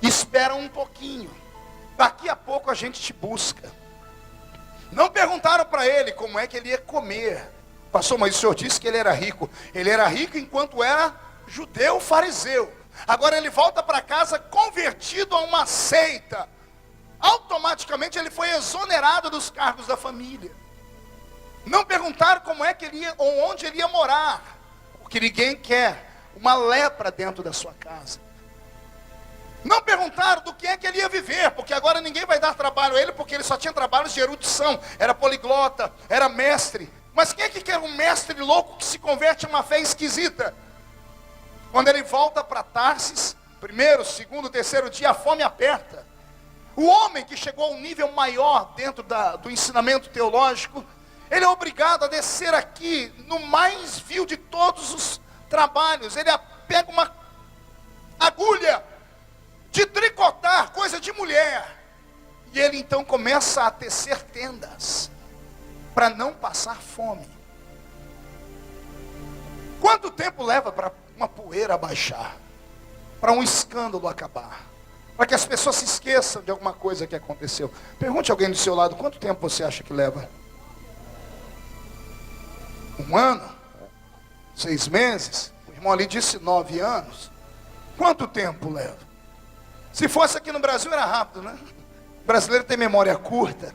Espera um pouquinho. Daqui a pouco a gente te busca. Não perguntaram para ele como é que ele ia comer. Pastor, mas o senhor disse que ele era rico. Ele era rico enquanto era judeu fariseu. Agora ele volta para casa convertido a uma seita. Automaticamente ele foi exonerado dos cargos da família. Não perguntaram como é que ele ia, ou onde ele ia morar. Porque ninguém quer uma lepra dentro da sua casa. Não perguntaram do que é que ele ia viver, porque agora ninguém vai dar trabalho a ele, porque ele só tinha trabalhos de erudição. Era poliglota, era mestre. Mas quem é que quer um mestre louco que se converte a uma fé esquisita? Quando ele volta para Tarsis, primeiro, segundo, terceiro dia, a fome aperta. O homem que chegou a um nível maior dentro do ensinamento teológico, ele é obrigado a descer aqui no mais vil de todos os trabalhos. Ele pega uma agulha de tricotar, coisa de mulher. E ele então começa a tecer tendas para não passar fome. Quanto tempo leva para uma poeira baixar? Para um escândalo acabar? Para que as pessoas se esqueçam de alguma coisa que aconteceu? Pergunte a alguém do seu lado, quanto tempo você acha que leva? 1 ano? 6 meses? O irmão ali disse 9 anos. Quanto tempo leva? Se fosse aqui no Brasil era rápido, né? O brasileiro tem memória curta.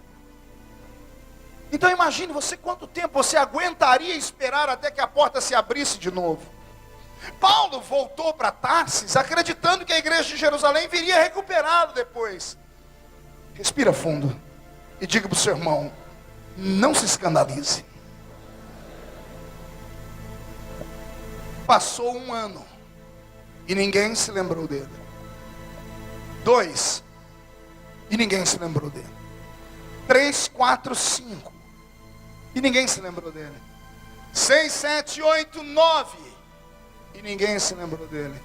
Então imagine você quanto tempo você aguentaria esperar até que a porta se abrisse de novo. Paulo voltou para Tarsis acreditando que a igreja de Jerusalém viria recuperá-lo depois. Respira fundo e diga para o seu irmão, não se escandalize. Passou 1 ano e ninguém se lembrou dele. 2 e ninguém se lembrou dele. 3, 4, 5 e ninguém se lembrou dele. 6, 7, 8, 9 e ninguém se lembrou dele.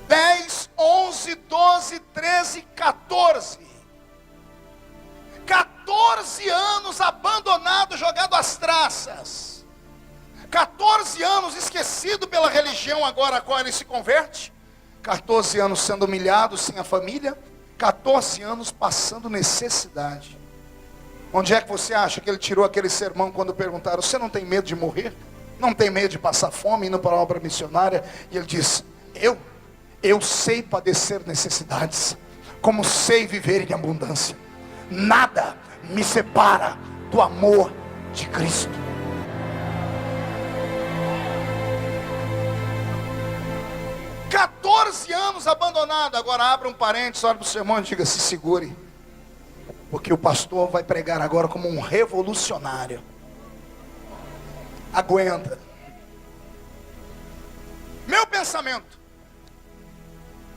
10, 11, 12, 13, 14. 14 anos abandonado, jogado às traças. 14 anos esquecido pela religião agora a qual ele se converte. 14 anos sendo humilhado sem a família. 14 anos passando necessidade. Onde é que você acha que ele tirou aquele sermão quando perguntaram, você não tem medo de morrer? Não tem medo de passar fome indo para a obra missionária? E ele diz, eu sei padecer necessidades, como sei viver em abundância. Nada me separa do amor de Cristo. "14 anos abandonado." Agora abra um parênteses, olha para o sermão e diga, se segure. Porque o pastor vai pregar agora como um revolucionário. Aguenta. Meu pensamento: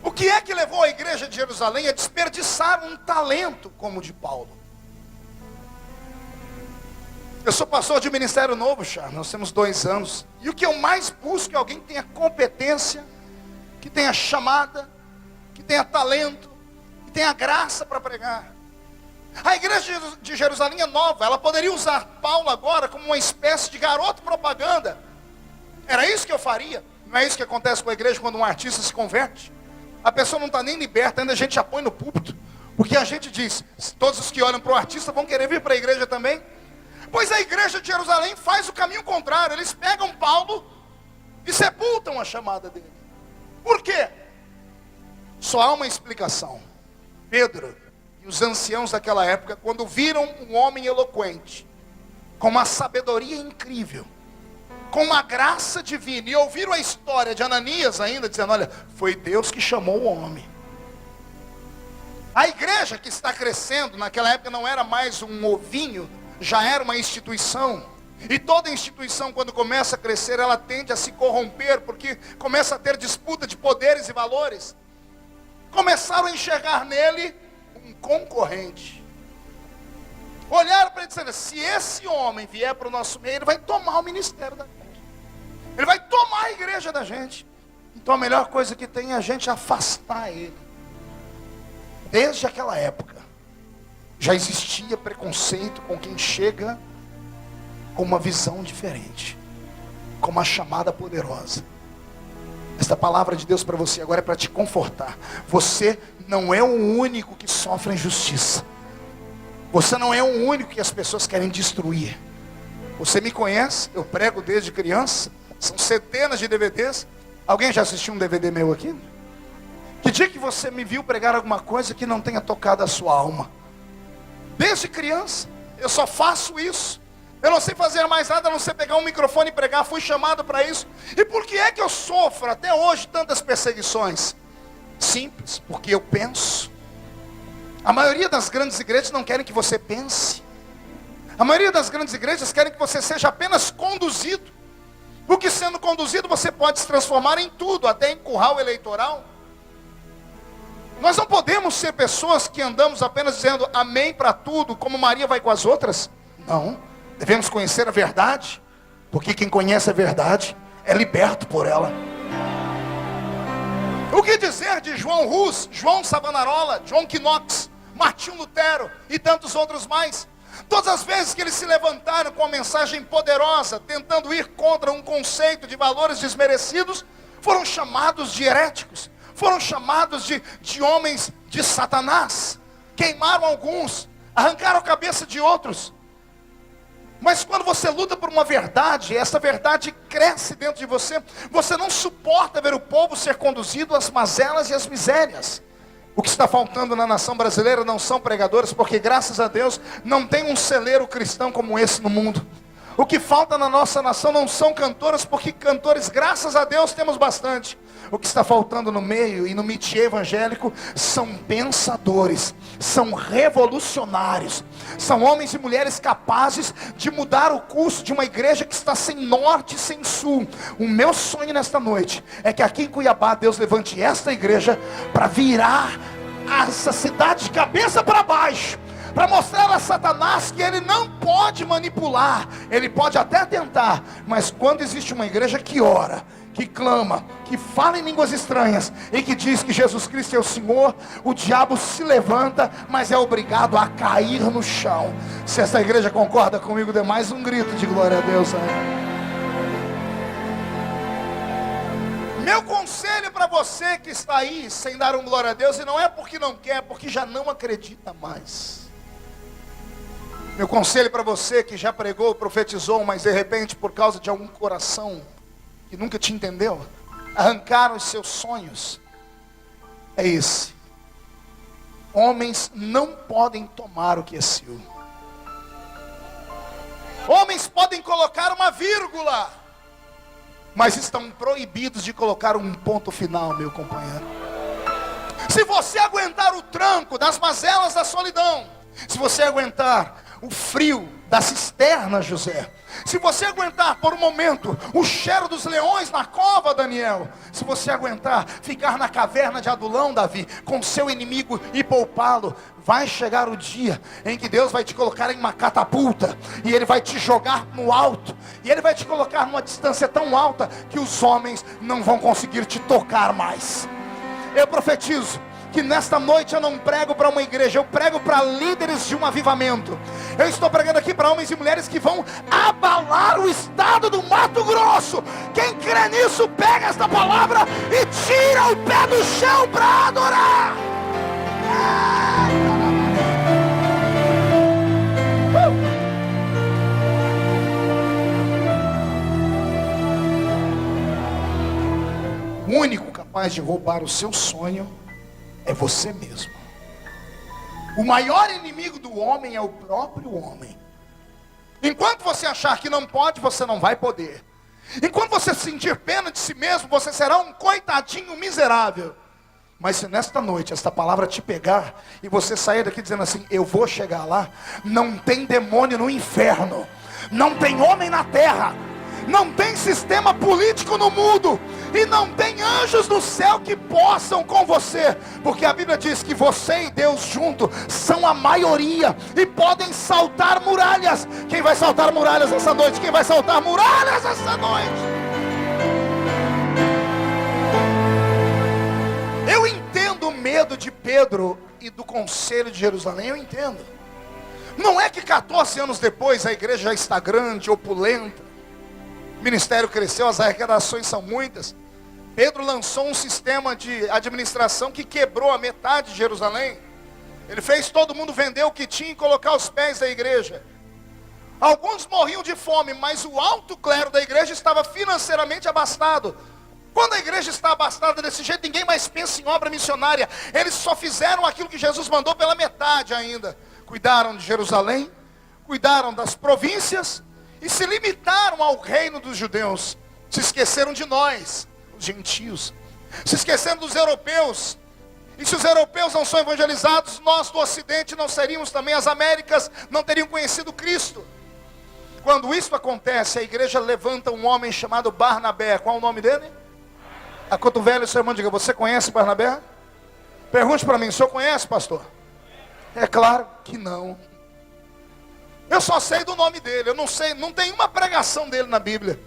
o que é que levou a igreja de Jerusalém a desperdiçar um talento como o de Paulo? Eu sou pastor de ministério novo, Charles. Nós temos 2 anos. E o que eu mais busco é alguém que tenha competência, que tenha chamada, que tenha talento, que tenha graça para pregar. A igreja de Jerusalém é nova. Ela poderia usar Paulo agora como uma espécie de garoto propaganda. Era isso que eu faria. Não é isso que acontece com a igreja quando um artista se converte? A pessoa não está nem liberta, ainda a gente já põe no púlpito. Porque a gente diz, todos os que olham para o artista vão querer vir para a igreja também. Pois a igreja de Jerusalém faz o caminho contrário. Eles pegam Paulo e sepultam a chamada dele. Por quê? Só há uma explicação. Pedro e os anciãos daquela época, quando viram um homem eloquente, com uma sabedoria incrível, com uma graça divina, e ouviram a história de Ananias ainda, dizendo, olha, foi Deus que chamou o homem. A igreja que está crescendo, naquela época não era mais um ovinho, já era uma instituição. E toda instituição, quando começa a crescer, ela tende a se corromper, porque começa a ter disputa de poderes e valores. Começaram a enxergar nele um concorrente. Olharam para ele e disseram, se esse homem vier para o nosso meio, ele vai tomar o ministério da gente. Ele vai tomar a igreja da gente. Então a melhor coisa que tem é a gente afastar ele. Desde aquela época, já existia preconceito com quem chega com uma visão diferente, com uma chamada poderosa. Esta palavra de Deus para você agora é para te confortar. Você não é o único que sofre injustiça. Você não é o único que as pessoas querem destruir. Você me conhece, eu prego desde criança. São centenas de DVDs. Alguém já assistiu um DVD meu aqui? Que dia que você me viu pregar alguma coisa que não tenha tocado a sua alma? Desde criança, eu só faço isso. Eu não sei fazer mais nada, a não sei pegar um microfone e pregar. Fui chamado para isso. E por que é que eu sofro até hoje tantas perseguições? Simples, porque eu penso. A maioria das grandes igrejas não querem que você pense. A maioria das grandes igrejas querem que você seja apenas conduzido. Porque sendo conduzido você pode se transformar em tudo, até em curral eleitoral. Nós não podemos ser pessoas que andamos apenas dizendo amém para tudo, como Maria vai com as outras. Não, devemos conhecer a verdade, porque quem conhece a verdade é liberto por ela. O que dizer de João Hus, João Savonarola, John Knox, Martinho Lutero e tantos outros mais? Todas as vezes que eles se levantaram com uma mensagem poderosa, tentando ir contra um conceito de valores desmerecidos, foram chamados de heréticos. Foram chamados de homens de Satanás. Queimaram alguns, arrancaram a cabeça de outros. Mas quando você luta por uma verdade, essa verdade cresce dentro de você. Você não suporta ver o povo ser conduzido às mazelas e às misérias. O que está faltando na nação brasileira não são pregadores, porque graças a Deus não tem um celeiro cristão como esse no mundo. O que falta na nossa nação não são cantores, porque cantores, graças a Deus, temos bastante. O que está faltando no meio e no métier evangélico são pensadores, são revolucionários, são homens e mulheres capazes de mudar o curso de uma igreja que está sem norte e sem sul. O meu sonho nesta noite é que aqui em Cuiabá Deus levante esta igreja para virar essa cidade de cabeça para baixo, para mostrar a Satanás que ele não pode manipular. Ele pode até tentar, mas quando existe uma igreja que ora, que clama, que fala em línguas estranhas e que diz que Jesus Cristo é o Senhor, o diabo se levanta, mas é obrigado a cair no chão. Se essa igreja concorda comigo, dê mais um grito de glória a Deus. Meu conselho para você que está aí sem dar um glória a Deus, e não é porque não quer, é porque já não acredita mais. Meu conselho para você que já pregou, profetizou, mas de repente por causa de algum coração que nunca te entendeu, arrancaram os seus sonhos, é esse: homens não podem tomar o que é seu. Homens podem colocar uma vírgula, mas estão proibidos de colocar um ponto final, meu companheiro. Se você aguentar o tranco das mazelas da solidão, se você aguentar o frio da cisterna, José, Se você aguentar por um momento o cheiro dos leões na cova, Daniel, se você aguentar ficar na caverna de Adulão, Davi, com seu inimigo e poupá-lo, vai chegar o dia em que Deus vai te colocar em uma catapulta, e Ele vai te jogar no alto, e Ele vai te colocar numa distância tão alta, que os homens não vão conseguir te tocar mais. Eu profetizo que nesta noite eu não prego para uma igreja, eu prego para líderes de um avivamento. Eu estou pregando aqui para homens e mulheres que vão abalar o estado do Mato Grosso. Quem crê nisso, pega esta palavra e tira o pé do chão para adorar. O único capaz de roubar o seu sonho é você mesmo. O maior inimigo do homem é o próprio homem. Enquanto você achar que não pode, você não vai poder. Enquanto você sentir pena de si mesmo, você será um coitadinho miserável. Mas se nesta noite esta palavra te pegar e você sair daqui dizendo assim: eu vou chegar lá, não tem demônio no inferno, não tem homem na terra, não tem sistema político no mundo, e não tem anjos no céu que possam com você, porque a Bíblia diz que você e Deus junto são a maioria e podem saltar muralhas. Quem vai saltar muralhas essa noite? Quem vai saltar muralhas essa noite? Eu entendo o medo de Pedro e do conselho de Jerusalém, eu entendo. Não é que 14 anos depois a igreja já está grande, opulenta, o ministério cresceu, as arrecadações são muitas. Pedro lançou um sistema de administração que quebrou a metade de Jerusalém. Ele fez todo mundo vender o que tinha e colocar aos pés da igreja. Alguns morriam de fome, mas o alto clero da igreja estava financeiramente abastado. Quando a igreja está abastada desse jeito, ninguém mais pensa em obra missionária. Eles só fizeram aquilo que Jesus mandou pela metade ainda. Cuidaram de Jerusalém, cuidaram das províncias e se limitaram ao reino dos judeus. Se esqueceram de nós, os gentios. Se esqueceram dos europeus. E se os europeus não são evangelizados, nós do ocidente não seríamos também. As Américas não teriam conhecido Cristo. Quando isso acontece, a igreja levanta um homem chamado Barnabé. Qual é o nome dele? Acotovele o seu irmão, diga: você conhece Barnabé? Pergunte para mim: o senhor conhece, pastor? É claro que não. Eu só sei do nome dele. Eu não sei, não tem uma pregação dele na Bíblia.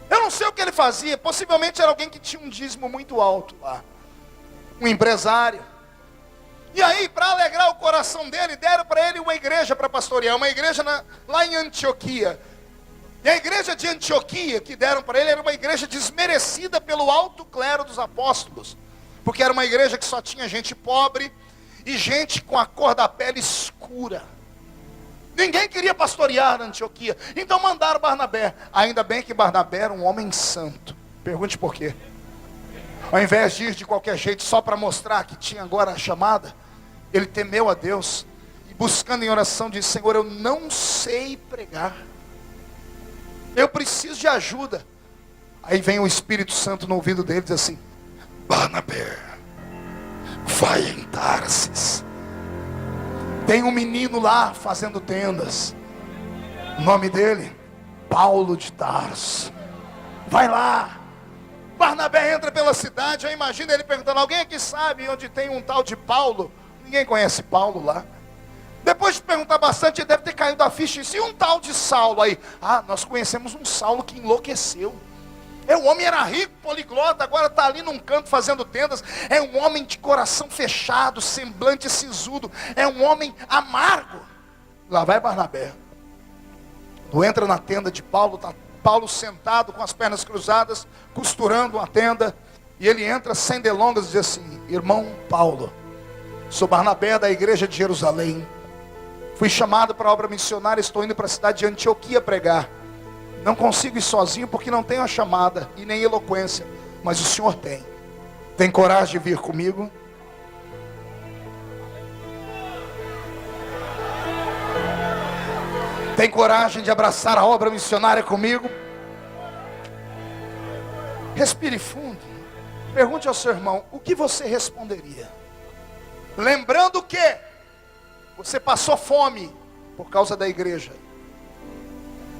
Eu não sei o que ele fazia. Possivelmente era alguém que tinha um dízimo muito alto lá, um empresário. E aí, para alegrar o coração dele, deram para ele uma igreja para pastorear, uma igreja lá em Antioquia. E a igreja de Antioquia que deram para ele era uma igreja desmerecida pelo alto clero dos apóstolos, porque era uma igreja que só tinha gente pobre e gente com a cor da pele escura. Ninguém queria pastorear na Antioquia. Então mandaram Barnabé. Ainda bem que Barnabé era um homem santo. Pergunte por quê. Ao invés de ir de qualquer jeito só para mostrar que tinha agora a chamada, ele temeu a Deus e, buscando em oração, disse: Senhor, eu não sei pregar, eu preciso de ajuda. Aí vem o Espírito Santo no ouvido dele e diz assim: Barnabé, vai em Tarsis. Tem um menino lá fazendo tendas. O nome dele, Paulo de Tarso. Vai lá. Barnabé entra pela cidade. Eu imagino ele perguntando: alguém aqui sabe onde tem um tal de Paulo? Ninguém conhece Paulo lá. Depois de perguntar bastante, ele deve ter caído a ficha. E se um tal de Saulo aí? Ah, nós conhecemos um Saulo que enlouqueceu. O homem era rico, poliglota, agora está ali num canto fazendo tendas. É um homem de coração fechado, semblante sisudo. É um homem amargo. Lá vai Barnabé. Tu entra na tenda de Paulo, está Paulo sentado com as pernas cruzadas, costurando uma tenda. E ele entra sem delongas e diz assim: irmão Paulo, sou Barnabé da igreja de Jerusalém. Fui chamado para a obra missionária, estou indo para a cidade de Antioquia pregar. Não consigo ir sozinho porque não tenho a chamada e nem eloquência, mas o Senhor tem. Tem coragem de vir comigo? Tem coragem de abraçar a obra missionária comigo? Respire fundo. Pergunte ao seu irmão: o que você responderia? Lembrando que você passou fome por causa da igreja.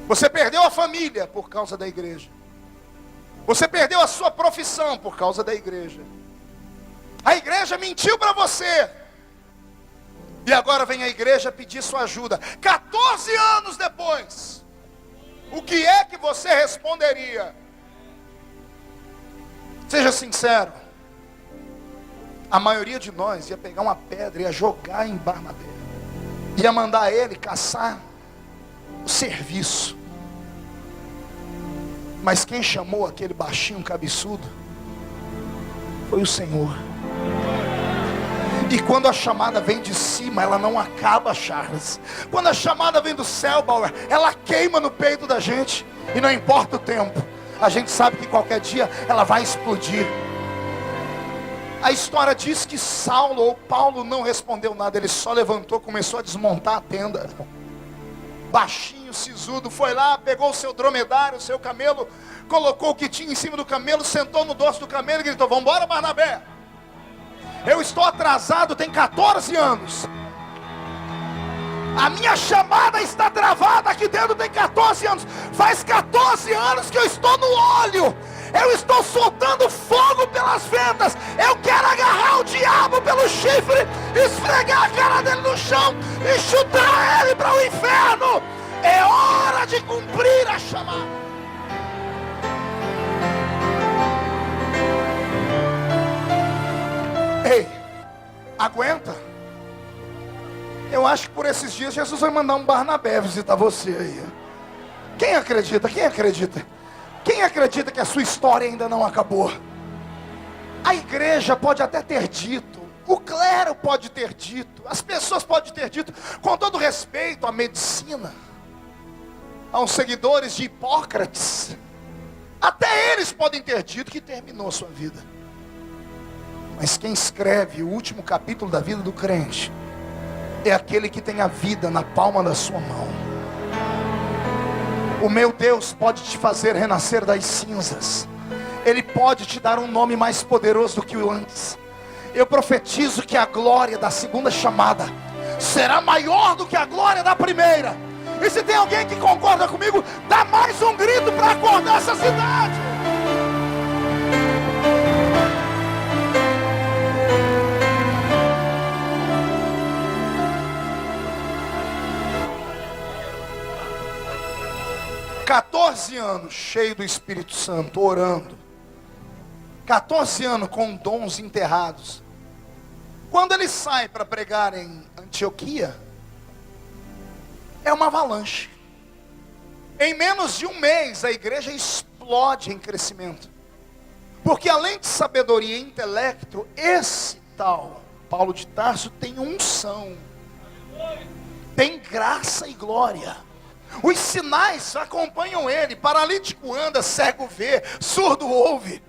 Você perdeu a família por causa da igreja. Você perdeu a sua profissão por causa da igreja. A igreja mentiu para você. E agora vem a igreja pedir sua ajuda. 14 anos depois, o que é que você responderia? Seja sincero. A maioria de nós ia pegar uma pedra e ia jogar em Barnabé. Ia mandar ele caçar o serviço. Mas quem chamou aquele baixinho cabeçudo foi o Senhor. E quando a chamada vem de cima, ela não acaba, Charles. Quando a chamada vem do céu, Bauer, ela queima no peito da gente. E não importa o tempo, a gente sabe que qualquer dia ela vai explodir. A história diz que Saulo ou Paulo não respondeu nada. Ele só levantou, começou a desmontar a tenda. Baixinho, sisudo, foi lá, pegou o seu dromedário, o seu camelo, colocou o que tinha em cima do camelo, sentou no dorso do camelo e gritou: vamos embora, Barnabé. Eu estou atrasado, tem 14 anos. A minha chamada está travada aqui dentro, tem 14 anos. Faz 14 anos que eu estou no óleo. Eu estou soltando fogo pelas ventas. Eu quero agarrar o diabo pelo chifre, esfregar a cara dele no chão e chutar ele para o inferno. É hora de cumprir a chamada. Ei, aguenta. Eu acho que por esses dias Jesus vai mandar um Barnabé visitar você aí. Quem acredita? Quem acredita? Quem acredita que a sua história ainda não acabou? A igreja pode até ter dito, o clero pode ter dito, as pessoas podem ter dito, com todo respeito à medicina, aos seguidores de Hipócrates, até eles podem ter dito que terminou a sua vida. Mas quem escreve o último capítulo da vida do crente é aquele que tem a vida na palma da sua mão. O meu Deus pode te fazer renascer das cinzas. Ele pode te dar um nome mais poderoso do que o antes. Eu profetizo que a glória da segunda chamada será maior do que a glória da primeira. E se tem alguém que concorda comigo, dá mais um grito para acordar essa cidade. (14 anos cheio do Espírito Santo, orando. 14 anos com dons enterrados. Quando ele sai para pregar em Antioquia, é uma avalanche. Em menos de um mês a igreja explode em crescimento. Porque além de sabedoria e intelecto, esse tal Paulo de Tarso tem unção, tem graça e glória. Os sinais acompanham ele. Paralítico anda, cego vê, surdo ouve.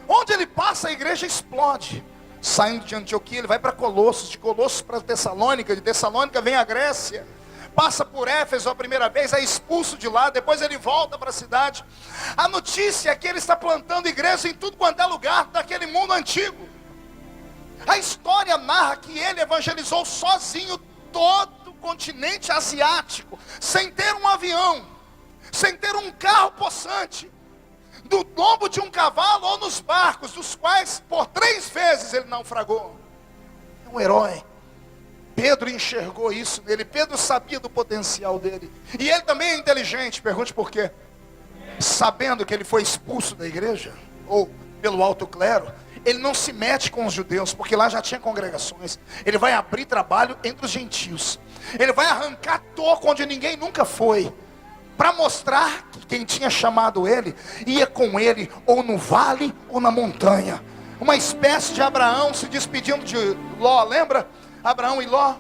Onde ele passa a igreja explode. Saindo de Antioquia ele vai para Colossos, de Colossos para Tessalônica, de Tessalônica vem a Grécia, passa por Éfeso a primeira vez, é expulso de lá, depois ele volta para a cidade. A notícia é que ele está plantando igreja em tudo quanto é lugar daquele mundo antigo. A história narra que ele evangelizou sozinho todo o continente asiático, sem ter um avião, sem ter um carro possante, do lombo de um cavalo ou nos barcos, dos quais por 3 vezes ele naufragou. É um herói. Pedro enxergou isso nele, Pedro sabia do potencial dele, e ele também é inteligente. Pergunte por quê. Sabendo que ele foi expulso da igreja, ou pelo alto clero, ele não se mete com os judeus, porque lá já tinha congregações. Ele vai abrir trabalho entre os gentios. Ele vai arrancar toco onde ninguém nunca foi, para mostrar que quem tinha chamado ele, ia com ele, ou no vale, ou na montanha. Uma espécie de Abraão se despedindo de Ló, lembra? Abraão e Ló,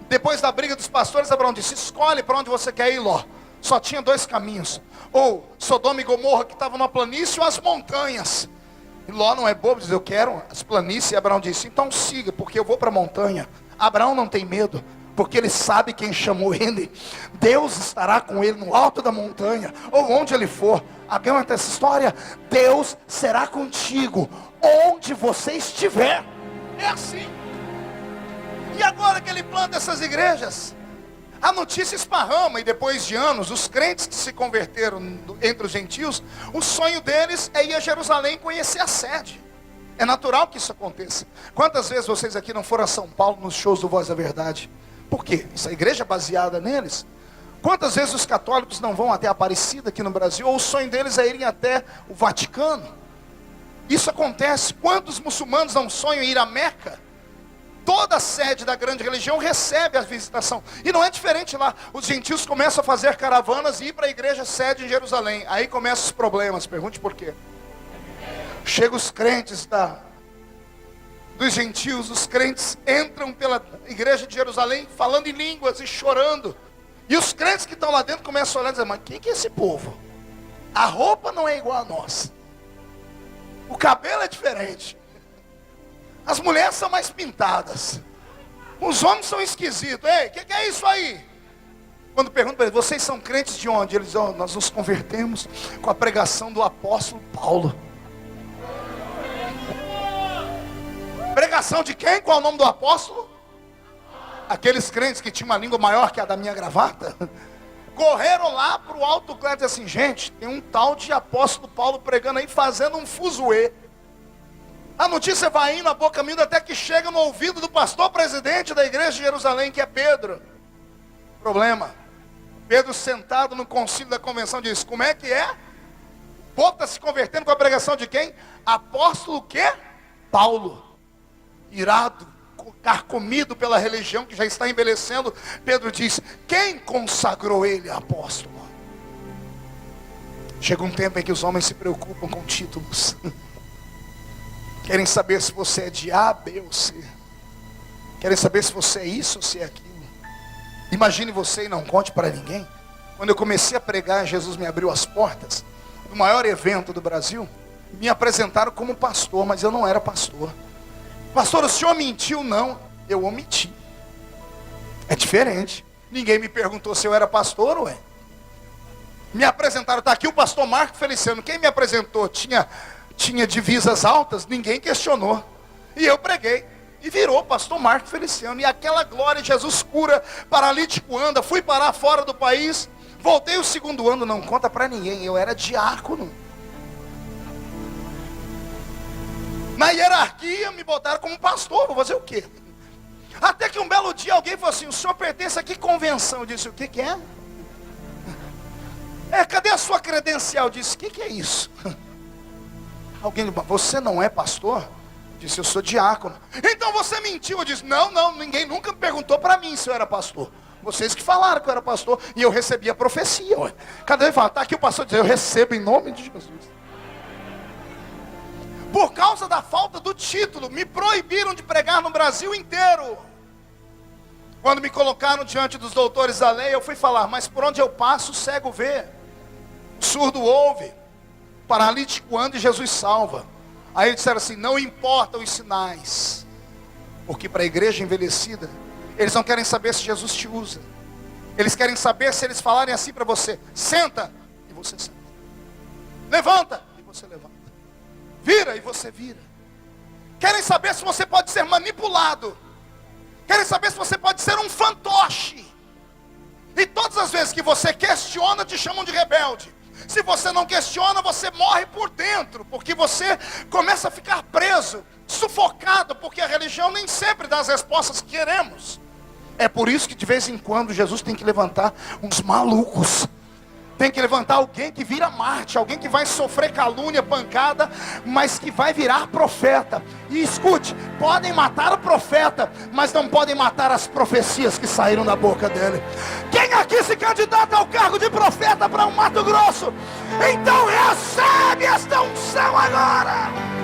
depois da briga dos pastores, Abraão disse: escolhe para onde você quer ir, Ló. Só tinha 2 caminhos, ou Sodoma e Gomorra, que estavam na planície, ou as montanhas. E Ló não é bobo, diz: eu quero as planícies. E Abraão disse: então siga, porque eu vou para a montanha. Abraão não tem medo, porque ele sabe quem chamou ele. Deus estará com ele no alto da montanha, ou onde ele for. Aguenta essa história. Deus será contigo onde você estiver. É assim. E agora que ele planta essas igrejas, A notícia esparrama e depois de anos, os crentes que se converteram entre os gentios, o sonho deles é ir a Jerusalém conhecer a sede. É natural que isso aconteça. Quantas vezes vocês aqui não foram a São Paulo nos shows do Voz da Verdade? Por quê? Essa igreja é baseada neles. Quantas vezes os católicos não vão até Aparecida aqui no Brasil, ou o sonho deles é irem até o Vaticano? Isso acontece. Quantos muçulmanos não sonham em ir a Meca? Toda a sede da grande religião recebe a visitação. E não é diferente lá. Os gentios começam a fazer caravanas e ir para a igreja sede em Jerusalém. Aí começam os problemas. Pergunte por quê. Chegam os crentes dos gentios. Os crentes entram pela igreja de Jerusalém falando em línguas e chorando. E os crentes que estão lá dentro começam a olhar e dizer: mas quem que é esse povo? A roupa não é igual a nossa. O cabelo é diferente. As mulheres são mais pintadas. Os homens são esquisitos. Ei, o que é isso aí? Quando perguntam para eles: vocês são crentes de onde? Eles dizem: nós nos convertemos com a pregação do apóstolo Paulo. Pregação de quem? Qual é o nome do apóstolo? Aqueles crentes que tinham uma língua maior que a da minha gravata correram lá para o alto clero e disseram assim: gente, tem um tal de apóstolo Paulo pregando aí, fazendo um fuzuê. A notícia vai indo a boca miúda até que chega no ouvido do pastor presidente da igreja de Jerusalém, que é Pedro. Problema: Pedro, sentado no concílio da convenção, diz: como é que é? O povo está se convertendo com a pregação de quem? Apóstolo o quê? Paulo. Irado, carcomido pela religião que já está envelhecendo, Pedro diz: quem consagrou ele a apóstolo? Chega um tempo em que os homens se preocupam com títulos. Querem saber se você é de A, B ou C. Querem saber se você é isso ou se é aquilo. Imagine você e não conte para ninguém. Quando eu comecei a pregar, Jesus me abriu as portas do maior evento do Brasil. Me apresentaram como pastor, mas eu não era pastor. Pastor, o senhor mentiu? Não, eu omiti. É diferente. Ninguém me perguntou se eu era pastor, ué. Me apresentaram, está aqui o pastor Marco Feliciano. Quem me apresentou tinha divisas altas, ninguém questionou. E eu preguei. E virou pastor Marco Feliciano. E aquela glória, Jesus cura, paralítico anda. Fui parar fora do país. Voltei o segundo ano, não conta para ninguém. Eu era diácono. Na hierarquia me botaram como pastor. Vou fazer o quê? Até que um belo dia alguém falou assim: o senhor pertence a que convenção? Eu disse: o que é? Cadê a sua credencial? Eu disse: o que é isso? Alguém: você não é pastor? Eu disse: eu sou diácono. Então você mentiu? Eu disse: não, ninguém nunca me perguntou para mim se eu era pastor. Vocês que falaram que eu era pastor. E eu recebi a profecia. Ué. Cada vez fala: está aqui o pastor, diz: eu recebo em nome de Jesus. Por causa da falta do título, me proibiram de pregar no Brasil inteiro. Quando me colocaram diante dos doutores da lei, eu fui falar: mas por onde eu passo, o cego vê, o surdo ouve, o paralítico anda e Jesus salva. Aí eles disseram assim: não importam os sinais, porque para a igreja envelhecida, eles não querem saber se Jesus te usa. Eles querem saber se eles falarem assim para você: senta, e você senta. Levanta, e você levanta. Vira, e você vira. Querem saber se você pode ser manipulado. Querem saber se você pode ser um fantoche. E todas as vezes que você questiona, te chamam de rebelde. Se você não questiona, você morre por dentro, porque você começa a ficar preso, sufocado, porque a religião nem sempre dá as respostas que queremos. É por isso que de vez em quando Jesus tem que levantar uns malucos. Tem que levantar alguém que vira Marte, alguém que vai sofrer calúnia, pancada, mas que vai virar profeta. E escute, podem matar o profeta, mas não podem matar as profecias que saíram da boca dele. Quem aqui se candidata ao cargo de profeta para o Mato Grosso? Então recebe esta unção agora.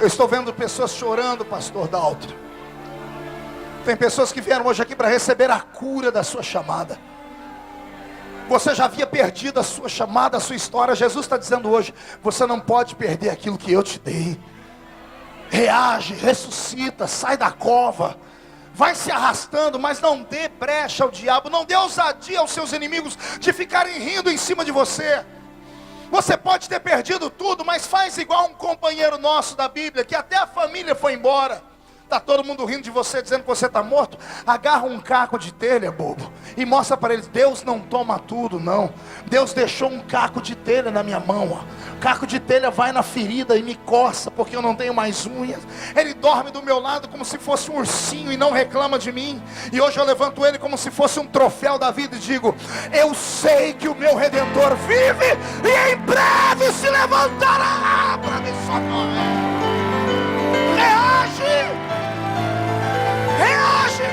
Eu estou vendo pessoas chorando, pastor Daltro. Tem pessoas que vieram hoje aqui para receber a cura da sua chamada. Você já havia perdido a sua chamada, a sua história. Jesus está dizendo hoje: você não pode perder aquilo que eu te dei. Reage, ressuscita, sai da cova. vai se arrastando, mas não dê brecha ao diabo, não dê ousadia aos seus inimigos de ficarem rindo em cima de você. Você pode ter perdido tudo, mas faz igual um companheiro nosso da Bíblia, que até a família foi embora. Está todo mundo rindo de você, dizendo que você está morto. Agarra um caco de telha, bobo, e mostra para eles: Deus não toma tudo, não. Deus deixou um caco de telha na minha mão, ó. Caco de telha vai na ferida e me coça, porque eu não tenho mais unhas. Ele dorme do meu lado como se fosse um ursinho e não reclama de mim. E hoje eu levanto ele como se fosse um troféu da vida e digo: eu sei que o meu Redentor vive e em breve se levantará para me socorrer. Reage! Reage!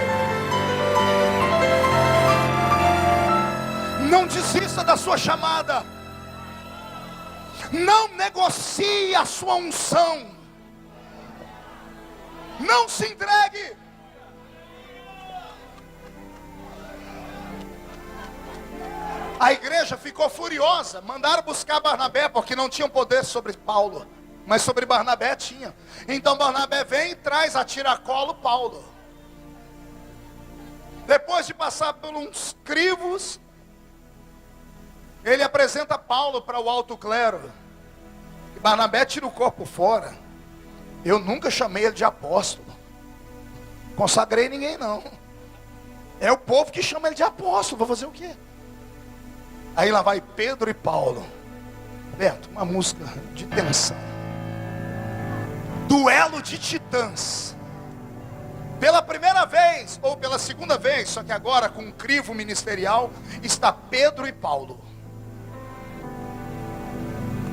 Não desista da sua chamada. Não negocie a sua unção. Não se entregue. A igreja ficou furiosa. Mandaram buscar Barnabé, porque não tinham poder sobre Paulo, mas sobre Barnabé tinha. Então Barnabé vem e traz a tiracolo Paulo. Depois de passar por uns crivos, ele apresenta Paulo para o alto clero. E Barnabé tira o corpo fora. Eu nunca chamei ele de apóstolo. Consagrei ninguém, não. É o povo que chama ele de apóstolo. Vou fazer o quê? Aí lá vai Pedro e Paulo. Beto, uma música de tensão. Duelo de titãs. Pela primeira vez, ou pela segunda vez, só que agora com um crivo ministerial, está Pedro e Paulo.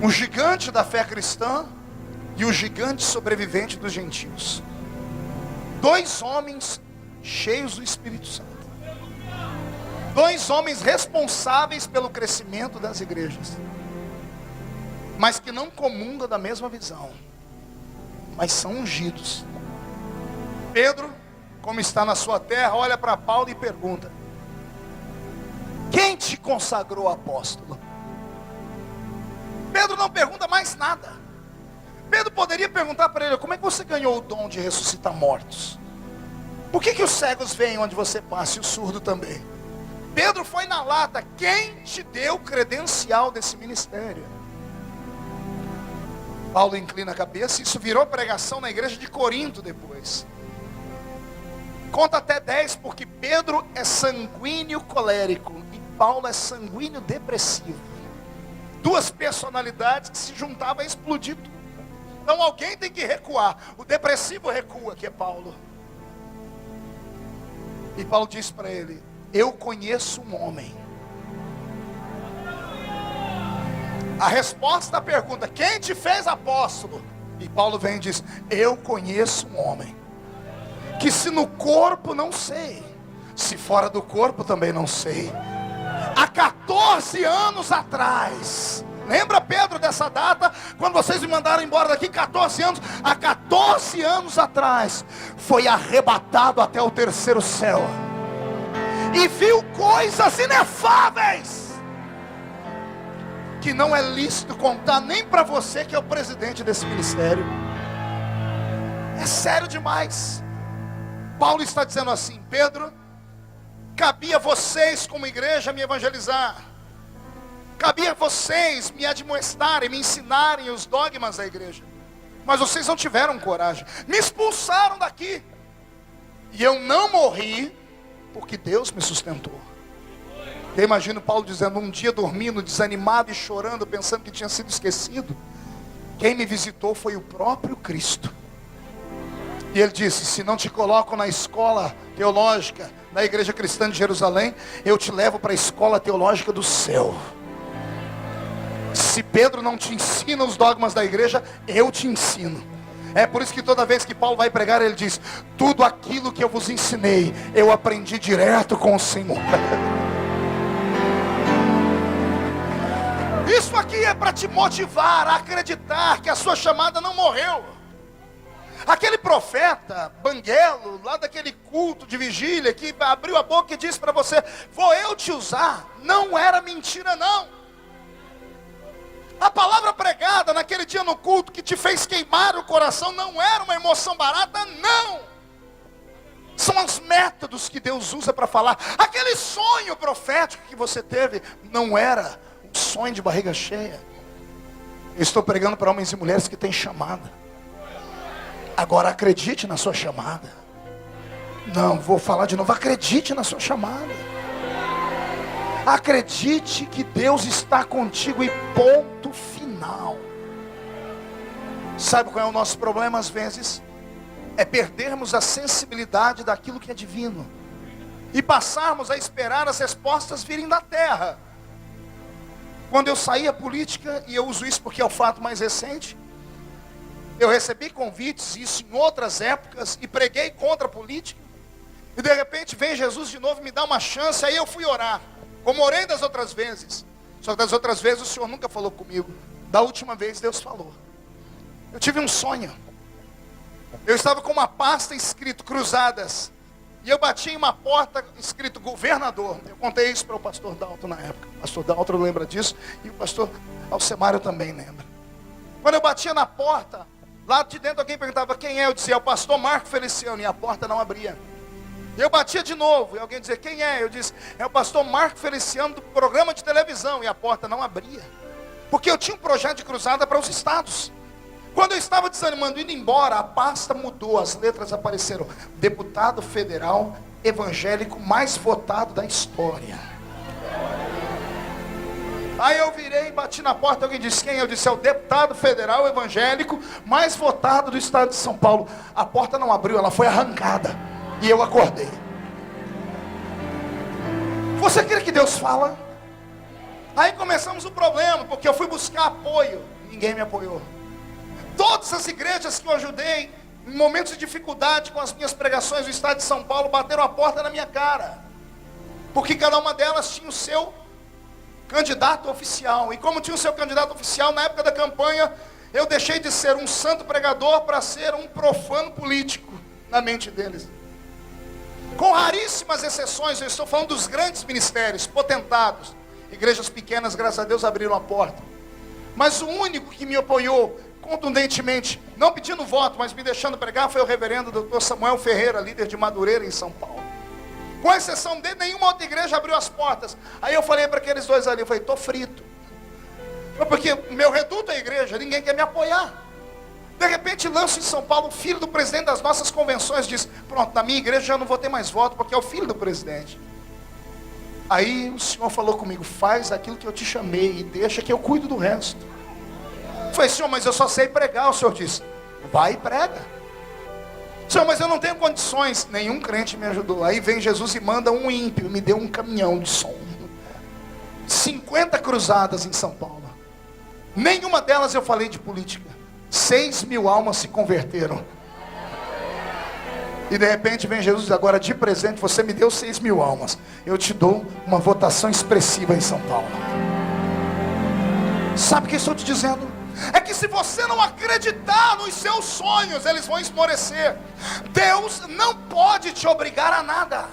O gigante da fé cristã e o gigante sobrevivente dos gentios. Dois homens cheios do Espírito Santo. Dois homens responsáveis pelo crescimento das igrejas, mas que não comungam da mesma visão, mas são ungidos. Pedro, como está na sua terra, olha para Paulo e pergunta: quem te consagrou apóstolo? Pedro não pergunta mais nada. Pedro poderia perguntar para ele: como é que você ganhou o dom de ressuscitar mortos? Por que os cegos veem onde você passa e o surdo também? Pedro foi na lata: quem te deu o credencial desse ministério? Paulo inclina a cabeça. Isso virou pregação na igreja de Corinto depois. Conta até 10, porque Pedro é sanguíneo colérico e Paulo é sanguíneo depressivo. Duas personalidades que se juntavam a explodir tudo. Então alguém tem que recuar. O depressivo recua, que é Paulo. E Paulo diz para ele: eu conheço um homem. A resposta à pergunta: quem te fez apóstolo? E Paulo vem e diz: eu conheço um homem, que se no corpo não sei, se fora do corpo também não sei. Há 14 anos atrás, lembra Pedro dessa data? Quando vocês me mandaram embora daqui, 14 anos. Há 14 anos atrás, foi arrebatado até o terceiro céu. E viu coisas inefáveis, que não é lícito contar nem para você que é o presidente desse ministério. É sério demais. Paulo está dizendo assim: Pedro, cabia a vocês como igreja me evangelizar. Cabia a vocês me admoestarem, me ensinarem os dogmas da igreja. Mas vocês não tiveram coragem. Me expulsaram daqui. E eu não morri, porque Deus me sustentou. Eu imagino Paulo dizendo, um dia dormindo, desanimado e chorando, pensando que tinha sido esquecido. Quem me visitou foi o próprio Cristo. E ele disse: se não te colocam na escola teológica da igreja cristã de Jerusalém, eu te levo para a escola teológica do céu. Se Pedro não te ensina os dogmas da igreja, eu te ensino. É por isso que toda vez que Paulo vai pregar, ele diz: tudo aquilo que eu vos ensinei, eu aprendi direto com o Senhor. Isso aqui é para te motivar a acreditar que a sua chamada não morreu. Aquele profeta Banguelo, lá daquele culto de vigília, que abriu a boca e disse para você: vou eu te usar, não era mentira não. A palavra pregada naquele dia no culto, que te fez queimar o coração, não era uma emoção barata, não. São os métodos que Deus usa para falar. Aquele sonho profético que você teve não era um sonho de barriga cheia. Eu estou pregando para homens e mulheres que têm chamada. Agora acredite na sua chamada. Não, vou falar de novo. Acredite na sua chamada. Acredite que Deus está contigo e ponto final. Sabe qual é o nosso problema às vezes? É perdermos a sensibilidade daquilo que é divino e passarmos a esperar as respostas virem da terra. Quando eu saí à política, e eu uso isso porque é o fato mais recente, eu recebi convites, isso em outras épocas, e preguei contra a política, e de repente vem Jesus de novo me dá uma chance, aí eu fui orar, como orei das outras vezes. Só que das outras vezes o Senhor nunca falou comigo. Da última vez Deus falou. Eu tive um sonho. Eu estava com uma pasta escrito Cruzadas, e eu bati em uma porta escrito governador. Eu contei isso para o pastor Dalton na época. O pastor Dalton lembra disso, e o pastor Alcemário também lembra. Quando eu batia na porta, lá de dentro alguém perguntava quem é, eu dizia, é o pastor Marco Feliciano, e a porta não abria. Eu batia de novo, e alguém dizia, quem é? Eu disse, é o pastor Marco Feliciano do programa de televisão, e a porta não abria. Porque eu tinha um projeto de cruzada para os estados. Quando eu estava desanimando, indo embora, a pasta mudou, as letras apareceram. Deputado federal evangélico mais votado da história. Aí eu virei, bati na porta, alguém disse quem? Eu disse, é o deputado federal evangélico mais votado do estado de São Paulo. A porta não abriu, ela foi arrancada. E eu acordei. Você crê que Deus fala? Aí começamos o problema, porque eu fui buscar apoio, ninguém me apoiou. Todas as igrejas que eu ajudei, em momentos de dificuldade com as minhas pregações no estado de São Paulo, bateram a porta na minha cara. Porque cada uma delas tinha o seu candidato oficial. E como tinha o seu candidato oficial, na época da campanha, eu deixei de ser um santo pregador para ser um profano político na mente deles. Com raríssimas exceções, eu estou falando dos grandes ministérios, potentados. Igrejas pequenas, graças a Deus, abriram a porta. Mas o único que me apoiou contundentemente, não pedindo voto, mas me deixando pregar, foi o reverendo Dr. Samuel Ferreira, líder de Madureira em São Paulo. Com exceção dele, nenhuma outra igreja abriu as portas. Aí eu falei para aqueles dois ali, eu falei, estou frito. Porque meu reduto é a igreja, ninguém quer me apoiar. De repente lanço em São Paulo o filho do presidente das nossas convenções, diz, pronto, na minha igreja já não vou ter mais voto, porque é o filho do presidente. Aí o Senhor falou comigo, faz aquilo que eu te chamei e deixa que eu cuido do resto. Eu falei, Senhor, mas eu só sei pregar. O Senhor disse, vai e prega. Senhor, mas eu não tenho condições. Nenhum crente me ajudou. Aí vem Jesus e manda um ímpio, me deu um caminhão de som. 50 cruzadas em São Paulo. Nenhuma delas eu falei de política. 6.000 almas se converteram. E de repente vem Jesus e diz, agora de presente você me deu 6.000 almas. Eu te dou uma votação expressiva em São Paulo. Sabe o que eu estou te dizendo? É que se você não acreditar nos seus sonhos, eles vão esmorecer. Deus não pode te obrigar a nada.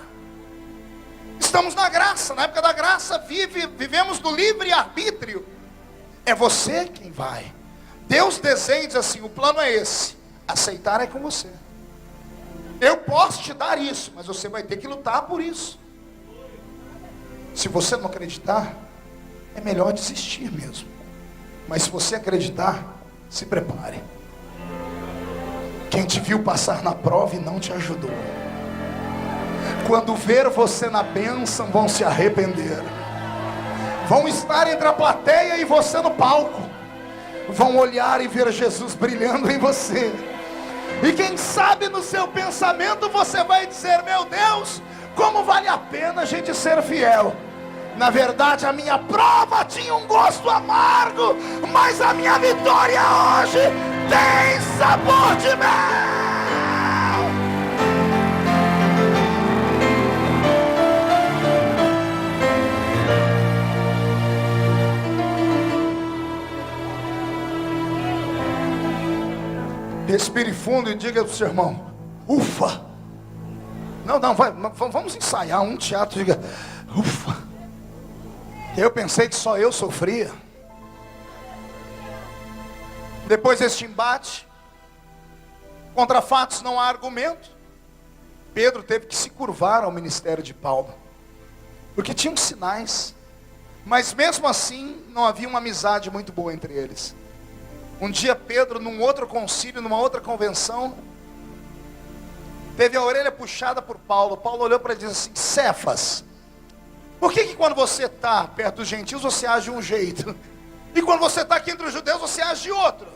Estamos na graça, na época da graça vivemos no livre-arbítrio. É você quem vai. Deus desenha e diz assim, o plano é esse, aceitar é com você. Eu posso te dar isso, mas você vai ter que lutar por isso. Se você não acreditar, é melhor desistir mesmo. Mas se você acreditar, se prepare. Quem te viu passar na prova e não te ajudou, quando ver você na bênção, vão se arrepender. Vão estar entre a plateia e você no palco. Vão olhar e ver Jesus brilhando em você. E quem sabe no seu pensamento você vai dizer, meu Deus, como vale a pena a gente ser fiel. Na verdade a minha prova tinha um gosto amargo, mas a minha vitória hoje tem sabor de mel. Respire fundo e diga para o seu irmão, ufa. Não, vamos ensaiar um teatro, diga, ufa. Eu pensei que só eu sofria. Depois deste embate, contra fatos não há argumento. Pedro teve que se curvar ao ministério de Paulo, porque tinham sinais, mas mesmo assim não havia uma amizade muito boa entre eles. Um dia Pedro, num outro concílio, numa outra convenção, teve a orelha puxada por Paulo. Paulo olhou para ele e disse assim: Cefas, por que quando você está perto dos gentios você age de um jeito, e quando você está aqui entre os judeus você age de outro?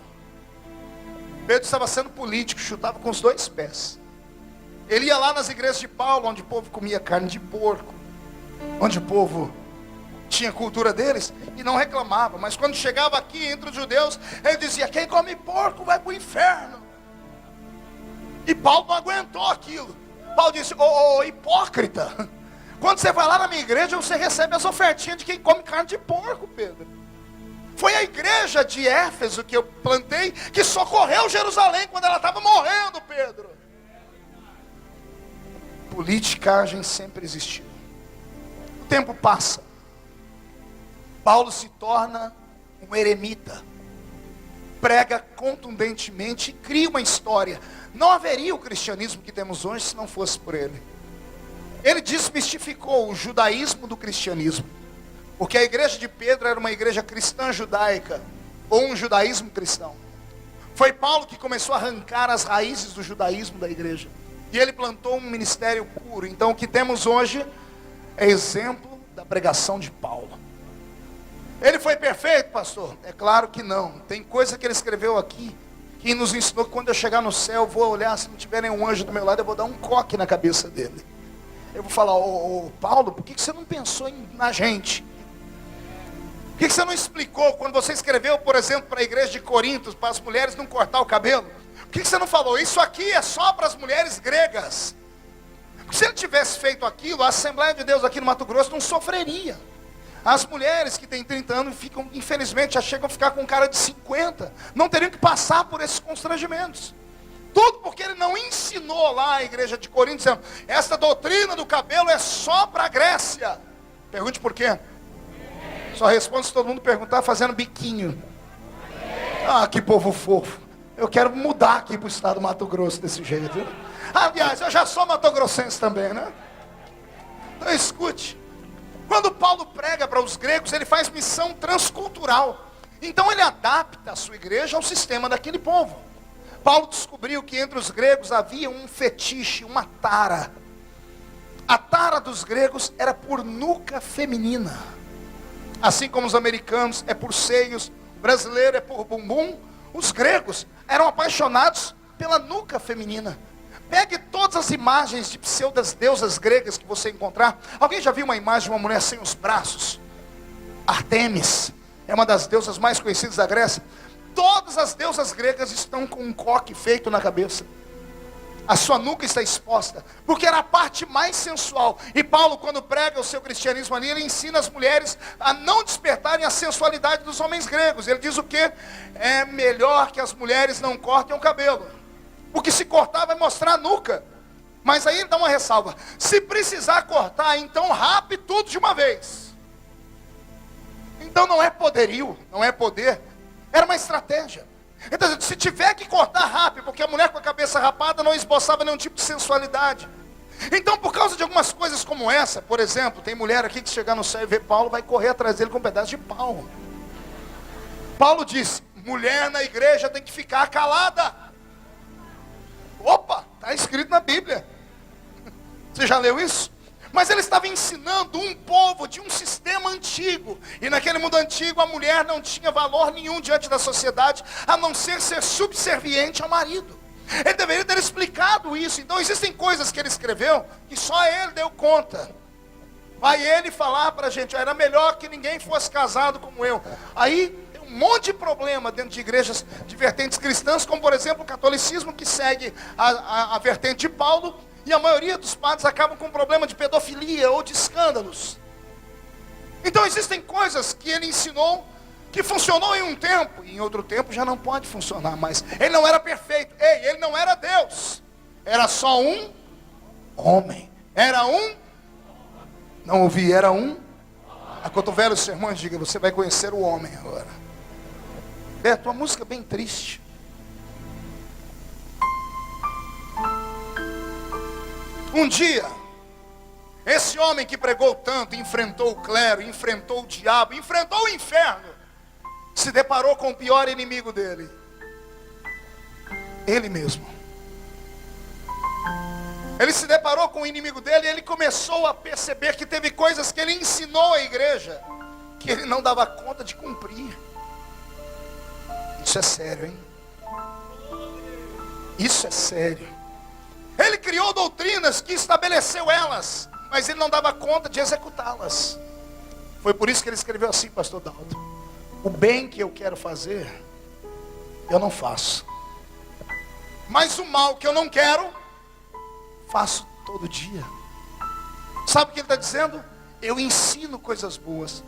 Pedro estava sendo político, chutava com os dois pés. Ele ia lá nas igrejas de Paulo, onde o povo comia carne de porco, onde o povo tinha cultura deles, e não reclamava. Mas quando chegava aqui entre os judeus, ele dizia: quem come porco vai para o inferno. E Paulo não aguentou aquilo. Paulo disse: ô hipócrita, quando você vai lá na minha igreja, você recebe as ofertinhas de quem come carne de porco, Pedro. Foi a igreja de Éfeso que eu plantei que socorreu Jerusalém quando ela estava morrendo, Pedro. Politicagem sempre existiu. O tempo passa. Paulo se torna um eremita. Prega contundentemente, cria uma história. Não haveria o cristianismo que temos hoje se não fosse por ele. Ele desmistificou o judaísmo do cristianismo. Porque a igreja de Pedro era uma igreja cristã judaica, ou um judaísmo cristão. Foi Paulo que começou a arrancar as raízes do judaísmo da igreja. E ele plantou um ministério puro. Então o que temos hoje é exemplo da pregação de Paulo. Ele foi perfeito, pastor? É claro que não. Tem coisa que ele escreveu aqui, que nos ensinou que quando eu chegar no céu, eu vou olhar, se não tiver nenhum anjo do meu lado, eu vou dar um coque na cabeça dele. Eu vou falar: ô Paulo, por que você não pensou na gente? Por que você não explicou quando você escreveu, por exemplo, para a igreja de Corinto, para as mulheres não cortar o cabelo? Por que você não falou: isso aqui é só para as mulheres gregas? Porque se ele tivesse feito aquilo, a Assembleia de Deus aqui no Mato Grosso não sofreria. As mulheres que têm 30 anos ficam, infelizmente, já chegam a ficar com cara de 50. Não teriam que passar por esses constrangimentos. Tudo porque ele não ensinou lá a igreja de Corinto, dizendo: esta doutrina do cabelo é só para a Grécia. Pergunte por quê. Só responde se todo mundo perguntar fazendo biquinho. Ah, que povo fofo. Eu quero mudar aqui para o estado do Mato Grosso desse jeito. Viu? Aliás, eu já sou matogrossense também, né? Então escute. Quando Paulo prega para os gregos, ele faz missão transcultural. Então ele adapta a sua igreja ao sistema daquele povo. Paulo descobriu que entre os gregos havia um fetiche, uma tara. A tara dos gregos era por nuca feminina. Assim como os americanos é por seios, o brasileiro é por bumbum, os gregos eram apaixonados pela nuca feminina. Pegue todas as imagens de pseudas deusas gregas que você encontrar. Alguém já viu uma imagem de uma mulher sem os braços? Artemis é uma das deusas mais conhecidas da Grécia. Todas as deusas gregas estão com um coque feito na cabeça. A sua nuca está exposta, porque era a parte mais sensual. E Paulo, quando prega o seu cristianismo ali, ele ensina as mulheres a não despertarem a sensualidade dos homens gregos. Ele diz o quê? É melhor que as mulheres não cortem o cabelo, porque se cortar vai mostrar a nuca. Mas aí ele dá uma ressalva: se precisar cortar, então rape tudo de uma vez. Então não é poderio, não é poder, era uma estratégia. Então, se tiver que cortar rápido, porque a mulher com a cabeça rapada não esboçava nenhum tipo de sensualidade. Então, por causa de algumas coisas como essa, por exemplo, tem mulher aqui que chegar no céu e ver Paulo, vai correr atrás dele com um pedaço de pau. Paulo disse: mulher na igreja tem que ficar calada. Opa, está escrito na Bíblia. Você já leu isso? Mas ele estava ensinando um povo de um sistema antigo. E naquele mundo antigo a mulher não tinha valor nenhum diante da sociedade, a não ser subserviente ao marido. Ele deveria ter explicado isso. Então existem coisas que ele escreveu que só ele deu conta. Vai ele falar para a gente: era melhor que ninguém fosse casado como eu. Aí tem um monte de problema dentro de igrejas de vertentes cristãs, como por exemplo o catolicismo, que segue a vertente de Paulo. E a maioria dos padres acabam com problema de pedofilia ou de escândalos. Então existem coisas que ele ensinou que funcionou em um tempo, e em outro tempo já não pode funcionar mais. Ele não era perfeito. Ei, ele não era Deus. Era só um homem. Era um... Não ouvi, era um... Acotovela os sermões, diga: você vai conhecer o homem agora. Beto, uma música bem triste. Um dia, esse homem que pregou tanto, enfrentou o clero, enfrentou o diabo, enfrentou o inferno, se deparou com o pior inimigo dele, ele mesmo. Ele se deparou com o inimigo dele e ele começou a perceber que teve coisas que ele ensinou à igreja que ele não dava conta de cumprir. Isso é sério, hein? Isso é sério. Ele criou doutrinas que estabeleceu elas, mas ele não dava conta de executá-las. Foi por isso que ele escreveu assim, pastor Dalton: o bem que eu quero fazer, eu não faço. Mas o mal que eu não quero, faço todo dia. Sabe o que ele está dizendo? Eu ensino coisas boas,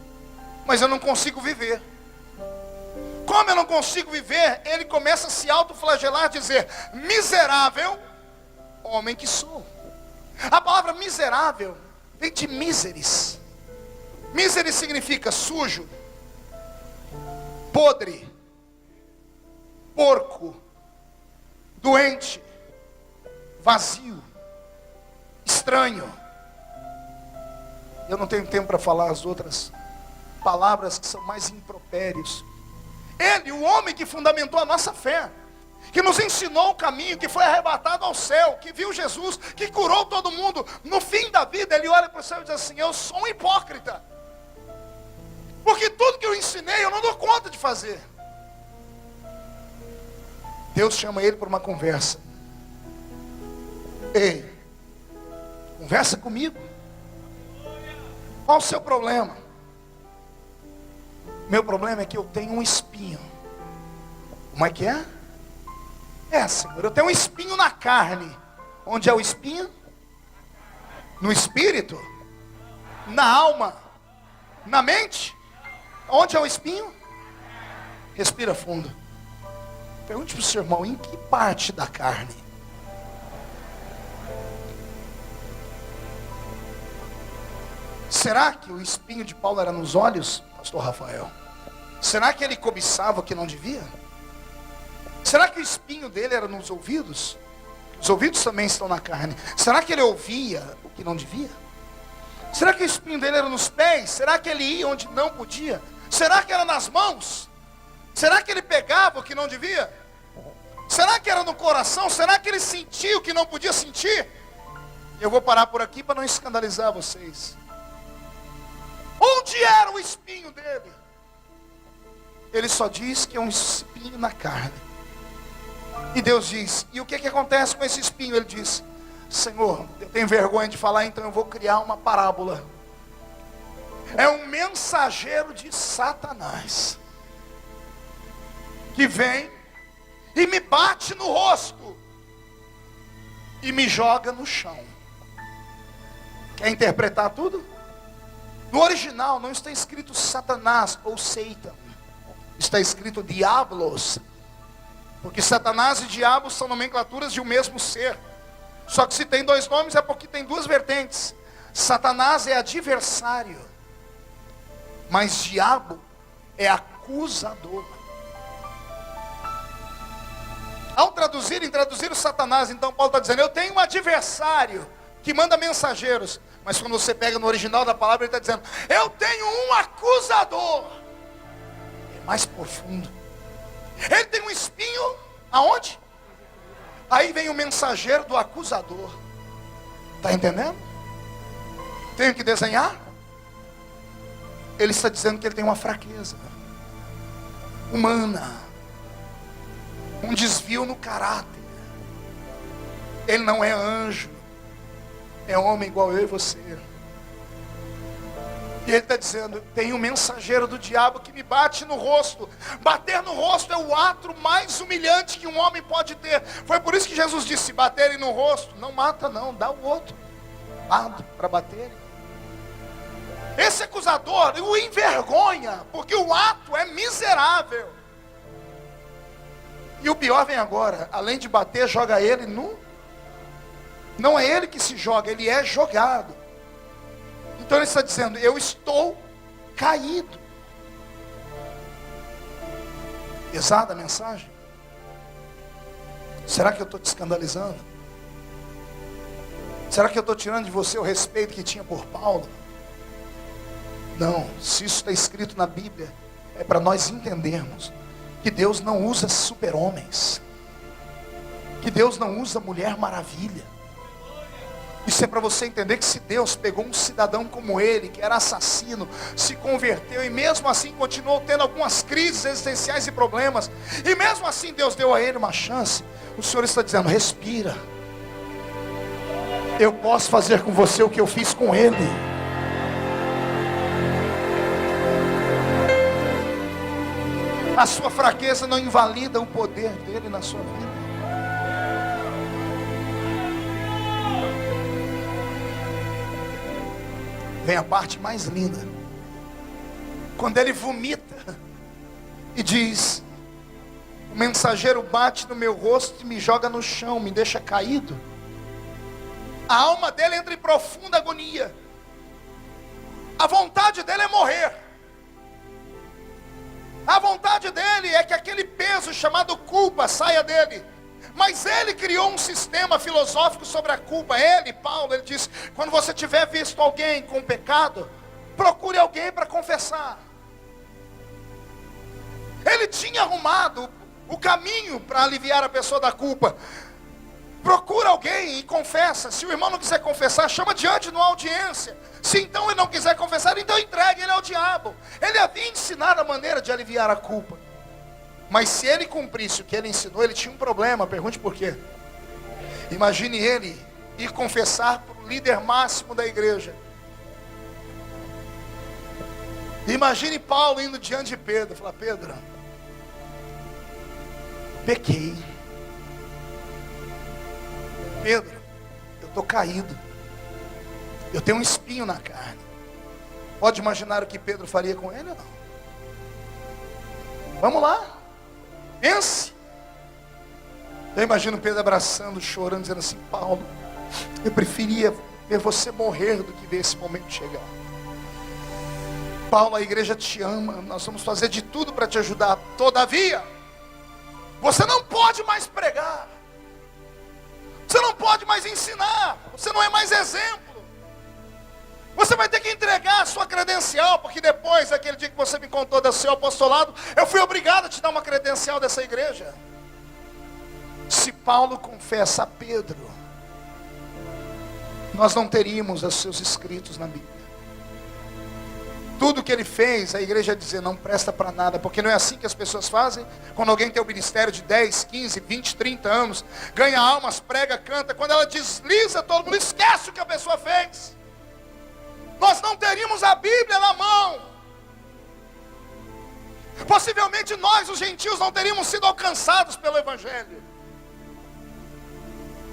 mas eu não consigo viver. Como eu não consigo viver, ele começa a se autoflagelar, dizer: miserável homem que sou. A palavra miserável vem de miseris. Miseris significa sujo, podre, porco, doente, vazio, estranho. Eu não tenho tempo para falar as outras palavras que são mais impropérios. Ele, o homem que fundamentou a nossa fé, que nos ensinou o caminho, que foi arrebatado ao céu, que viu Jesus, que curou todo mundo, no fim da vida ele olha para o céu e diz assim: eu sou um hipócrita, porque tudo que eu ensinei eu não dou conta de fazer. Deus chama ele para uma conversa. Ei, conversa comigo. Qual o seu problema? Meu problema é que eu tenho um espinho. Como é que é? Senhor, eu tenho um espinho na carne. Onde é o espinho? No espírito? Na alma? Na mente? Onde é o espinho? Respira fundo. Pergunte para o seu irmão: em que parte da carne? Será que o espinho de Paulo era nos olhos, pastor Rafael? Será que ele cobiçava o que não devia? Será que o espinho dele era nos ouvidos? Os ouvidos também estão na carne. Será que ele ouvia o que não devia? Será que o espinho dele era nos pés? Será que ele ia onde não podia? Será que era nas mãos? Será que ele pegava o que não devia? Será que era no coração? Será que ele sentia o que não podia sentir? Eu vou parar por aqui para não escandalizar vocês. Onde era o espinho dele? Ele só diz que é um espinho na carne. E Deus diz: e o que acontece com esse espinho? Ele diz: Senhor, eu tenho vergonha de falar, então eu vou criar uma parábola. É um mensageiro de Satanás, que vem e me bate no rosto e me joga no chão. Quer interpretar tudo? No original não está escrito Satanás ou Satan, está escrito Diablos, porque Satanás e diabo são nomenclaturas de um mesmo ser. Só que se tem dois nomes é porque tem duas vertentes. Satanás é adversário, mas diabo é acusador. Ao traduzir o Satanás, então Paulo está dizendo: eu tenho um adversário que manda mensageiros. Mas quando você pega no original da palavra, ele está dizendo: eu tenho um acusador. É mais profundo. Ele tem um espinho, aonde? Aí vem o mensageiro do acusador. Está entendendo? Tenho que desenhar? Ele está dizendo que ele tem uma fraqueza humana, um desvio no caráter. Ele não é anjo, é homem igual eu e você. E ele está dizendo: tem um mensageiro do diabo que me bate no rosto. Bater no rosto é o ato mais humilhante que um homem pode ter. Foi por isso que Jesus disse: se baterem no rosto, não mata não, dá o outro lado para bater. Esse acusador o envergonha, porque o ato é miserável. E o pior vem agora: além de bater, joga ele no... Não é ele que se joga, ele é jogado. Então ele está dizendo: eu estou caído. Pesada a mensagem? Será que eu estou te escandalizando? Será que eu estou tirando de você o respeito que tinha por Paulo? Não, se isso está escrito na Bíblia, é para nós entendermos que Deus não usa super-homens, que Deus não usa Mulher Maravilha. Isso é para você entender que se Deus pegou um cidadão como ele, que era assassino, se converteu e mesmo assim continuou tendo algumas crises existenciais e problemas, e mesmo assim Deus deu a ele uma chance, o Senhor está dizendo: respira, eu posso fazer com você o que eu fiz com ele. A sua fraqueza não invalida o poder dele na sua vida. Vem a parte mais linda, quando ele vomita e diz: o mensageiro bate no meu rosto e me joga no chão, me deixa caído. A alma dele entra em profunda agonia. A vontade dele é morrer. A vontade dele é que aquele peso chamado culpa saia dele. Mas ele criou um sistema filosófico sobre a culpa. Ele, Paulo, ele disse: quando você tiver visto alguém com pecado, procure alguém para confessar. Ele tinha arrumado o caminho para aliviar a pessoa da culpa. Procura alguém e confessa. Se o irmão não quiser confessar, chama diante numa audiência. Se então ele não quiser confessar, então entregue ele ao diabo. Ele havia ensinado a maneira de aliviar a culpa. Mas se ele cumprisse o que ele ensinou, ele tinha um problema. Pergunte por quê. Imagine ele ir confessar para o líder máximo da igreja. Imagine Paulo indo diante de Pedro. Falar: Pedro, pequei. Pedro, eu estou caído. Eu tenho um espinho na carne. Pode imaginar o que Pedro faria com ele ou não? Vamos lá. Pense. Eu imagino Pedro abraçando, chorando, dizendo assim: Paulo, eu preferia ver você morrer do que ver esse momento chegar. Paulo, a igreja te ama, nós vamos fazer de tudo para te ajudar. Todavia, você não pode mais pregar. Você não pode mais ensinar. Você não é mais exemplo. Você vai ter que entregar a sua credencial, porque depois daquele dia que você me contou do seu apostolado, eu fui obrigado a te dar uma credencial dessa igreja. Se Paulo confessa a Pedro, nós não teríamos os seus escritos na Bíblia. Tudo que ele fez, a igreja ia dizer: não presta para nada. Porque não é assim que as pessoas fazem. Quando alguém tem um ministério de 10, 15, 20, 30 anos, ganha almas, prega, canta, quando ela desliza, todo mundo esquece o que a pessoa fez. Nós não teríamos a Bíblia na mão. Possivelmente nós, os gentios, não teríamos sido alcançados pelo Evangelho.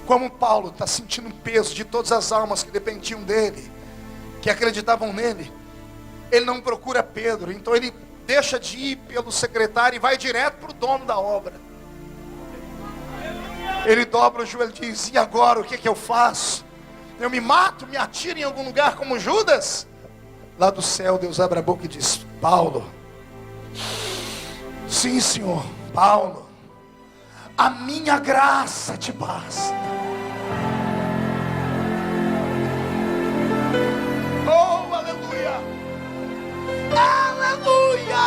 Como Paulo está sentindo o peso de todas as almas que dependiam dele, que acreditavam nele, ele não procura Pedro. Então ele deixa de ir pelo secretário e vai direto para o dono da obra. Ele dobra o joelho e diz: e agora, o que eu faço? Eu me mato, me atiro em algum lugar como Judas? Lá do céu Deus abre a boca e diz: Paulo, sim senhor, Paulo, a minha graça te basta. Oh, aleluia, aleluia.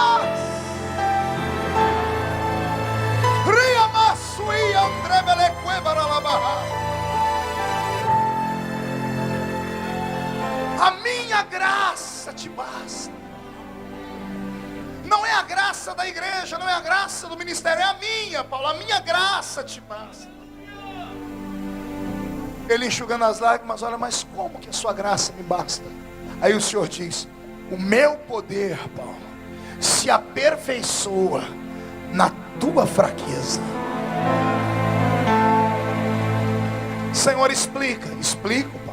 Ria masui andrebele quebra la barra. A minha graça te basta. Não é a graça da igreja, não é a graça do ministério, é a minha, Paulo. A minha graça te basta. Ele enxugando as lágrimas: olha, mas como que a sua graça me basta? Aí o Senhor diz: o meu poder, Paulo, se aperfeiçoa na tua fraqueza. Senhor, explico, Paulo.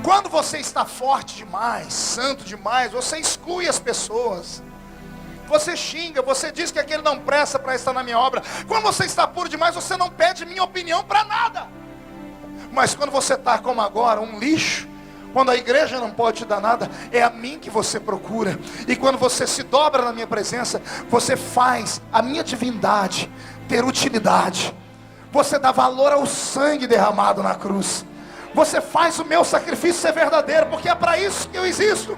Quando você está forte demais, santo demais, você exclui as pessoas. Você xinga, você diz que aquele não presta para estar na minha obra. Quando você está puro demais, você não pede minha opinião para nada. Mas quando você está como agora, um lixo, quando a igreja não pode te dar nada, é a mim que você procura. E quando você se dobra na minha presença, você faz a minha divindade ter utilidade. Você dá valor ao sangue derramado na cruz. você faz o meu sacrifício ser verdadeiro, porque é para isso que eu existo.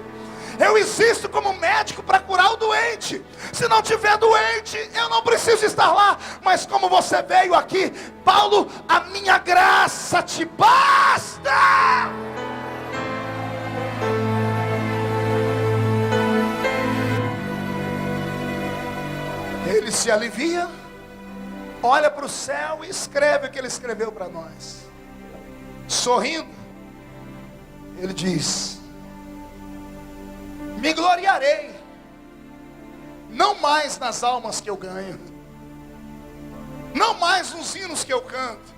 Eu existo como médico para curar o doente. Se não tiver doente, eu não preciso estar lá. Mas como você veio aqui, Paulo, a minha graça te basta. Ele se alivia, olha para o céu e escreve o que ele escreveu para nós. Sorrindo, ele diz: me gloriarei, não mais nas almas que eu ganho, não mais nos hinos que eu canto,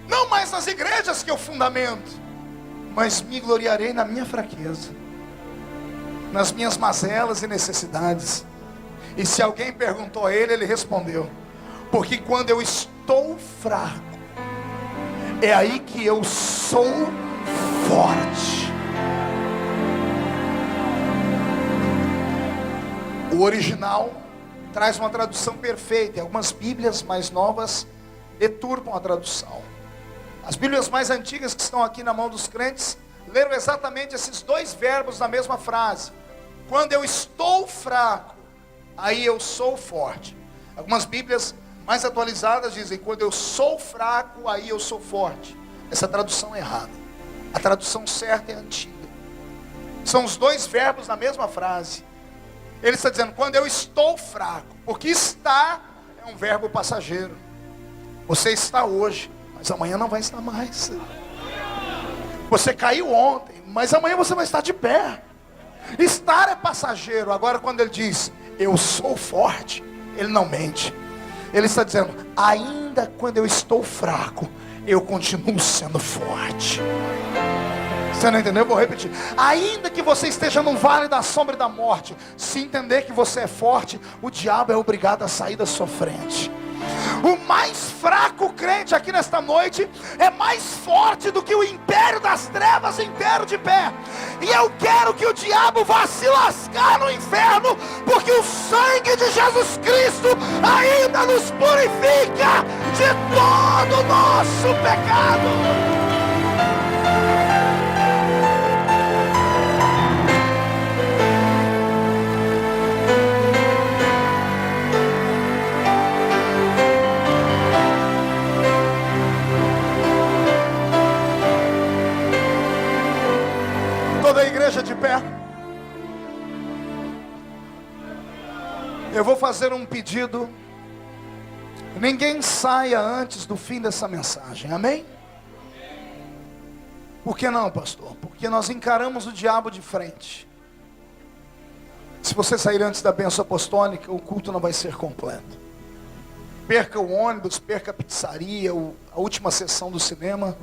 não mais nas igrejas que eu fundamento, mas me gloriarei na minha fraqueza, nas minhas mazelas e necessidades. E se alguém perguntou a ele, ele respondeu: porque quando eu estou fraco, é aí que eu sou forte. O original traz uma tradução perfeita. Algumas Bíblias mais novas deturpam a tradução. As Bíblias mais antigas que estão aqui na mão dos crentes leram exatamente esses dois verbos na mesma frase: quando eu estou fraco, aí eu sou forte. Algumas Bíblias mais atualizadas dizem: quando eu sou fraco, aí eu sou forte. Essa tradução é errada. A tradução certa é antiga. São os dois verbos na mesma frase. Ele está dizendo: quando eu estou fraco, porque estar é um verbo passageiro. Você está hoje, mas amanhã não vai estar mais. Você caiu ontem, mas amanhã você vai estar de pé. Estar é passageiro. Agora quando ele diz eu sou forte, ele não mente. Ele está dizendo: ainda quando eu estou fraco, eu continuo sendo forte. Você não entendeu? Eu vou repetir. Ainda que você esteja num vale da sombra e da morte, se entender que você é forte, o diabo é obrigado a sair da sua frente. O mais fraco crente aqui nesta noite é mais forte do que o império das trevas inteiro de pé. E eu quero que o diabo vá se lascar no inferno, porque o sangue de Jesus Cristo ainda nos purifica de todo o nosso pecado. Toda a igreja de pé. Eu vou fazer um pedido. Ninguém saia antes do fim dessa mensagem, amém? Por que não, pastor? Porque nós encaramos o diabo de frente. Se você sair antes da bênção apostólica, o culto não vai ser completo. Perca o ônibus, perca a pizzaria, a última sessão do cinema,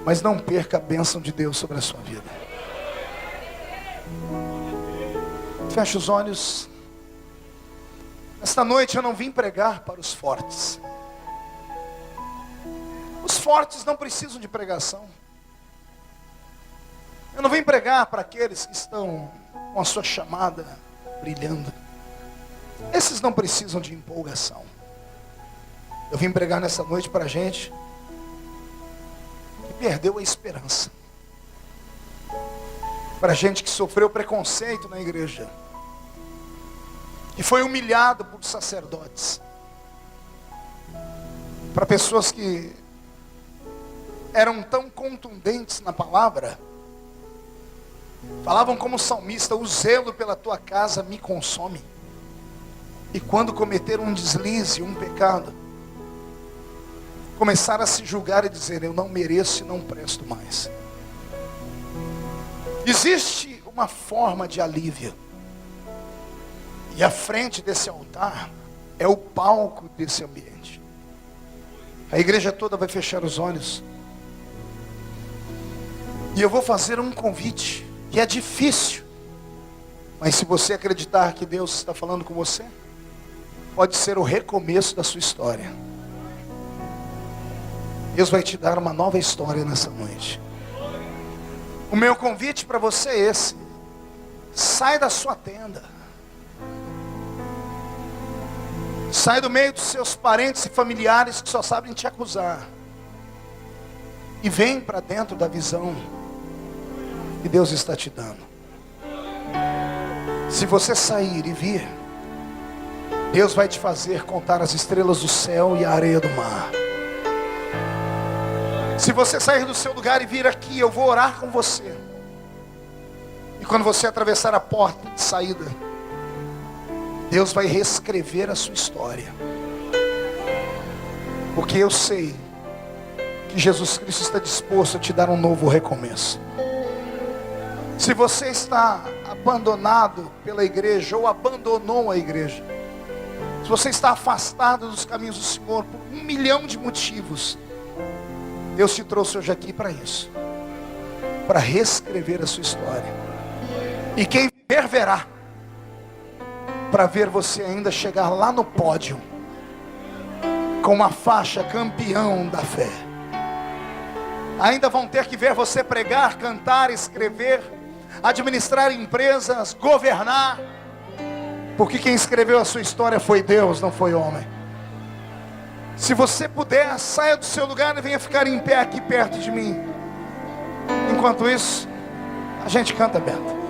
mas não perca a bênção de Deus sobre a sua vida. Feche os olhos. Esta noite eu não vim pregar para os fortes. Os fortes não precisam de pregação. Eu não vim pregar para aqueles que estão com a sua chamada brilhando. Esses não precisam de empolgação. Eu vim pregar nessa noite para a gente que perdeu a esperança. Para a gente que sofreu preconceito na igreja, que foi humilhado por sacerdotes, para pessoas que eram tão contundentes na palavra, falavam como salmista: o zelo pela tua casa me consome. E quando cometeram um deslize, um pecado, começaram a se julgar e dizer: eu não mereço e não presto mais. Existe uma forma de alívio, e a frente desse altar é o palco desse ambiente. A igreja toda vai fechar os olhos, e eu vou fazer um convite, que é difícil, mas se você acreditar que Deus está falando com você, pode ser o recomeço da sua história. Deus vai te dar uma nova história nessa noite. O meu convite para você é esse: sai da sua tenda, sai do meio dos seus parentes e familiares que só sabem te acusar, E vem para dentro da visão que Deus está te dando. Se você sair e vir, Deus vai te fazer contar as estrelas do céu e a areia do mar. Se você sair do seu lugar e vir aqui, eu vou orar com você. E quando você atravessar a porta de saída, Deus vai reescrever a sua história. Porque eu sei que Jesus Cristo está disposto a te dar um novo recomeço. Se você está abandonado pela igreja ou abandonou a igreja, se você está afastado dos caminhos do Senhor por 1 milhão de motivos, Deus te trouxe hoje aqui para isso, para reescrever a sua história. E quem ver, verá, para ver você ainda chegar lá no pódio, com uma faixa campeão da fé. Ainda vão ter que ver você pregar, cantar, escrever, administrar empresas, governar, porque quem escreveu a sua história foi Deus, não foi homem. Se você puder, saia do seu lugar e venha ficar em pé aqui perto de mim. Enquanto isso, a gente canta, Beto.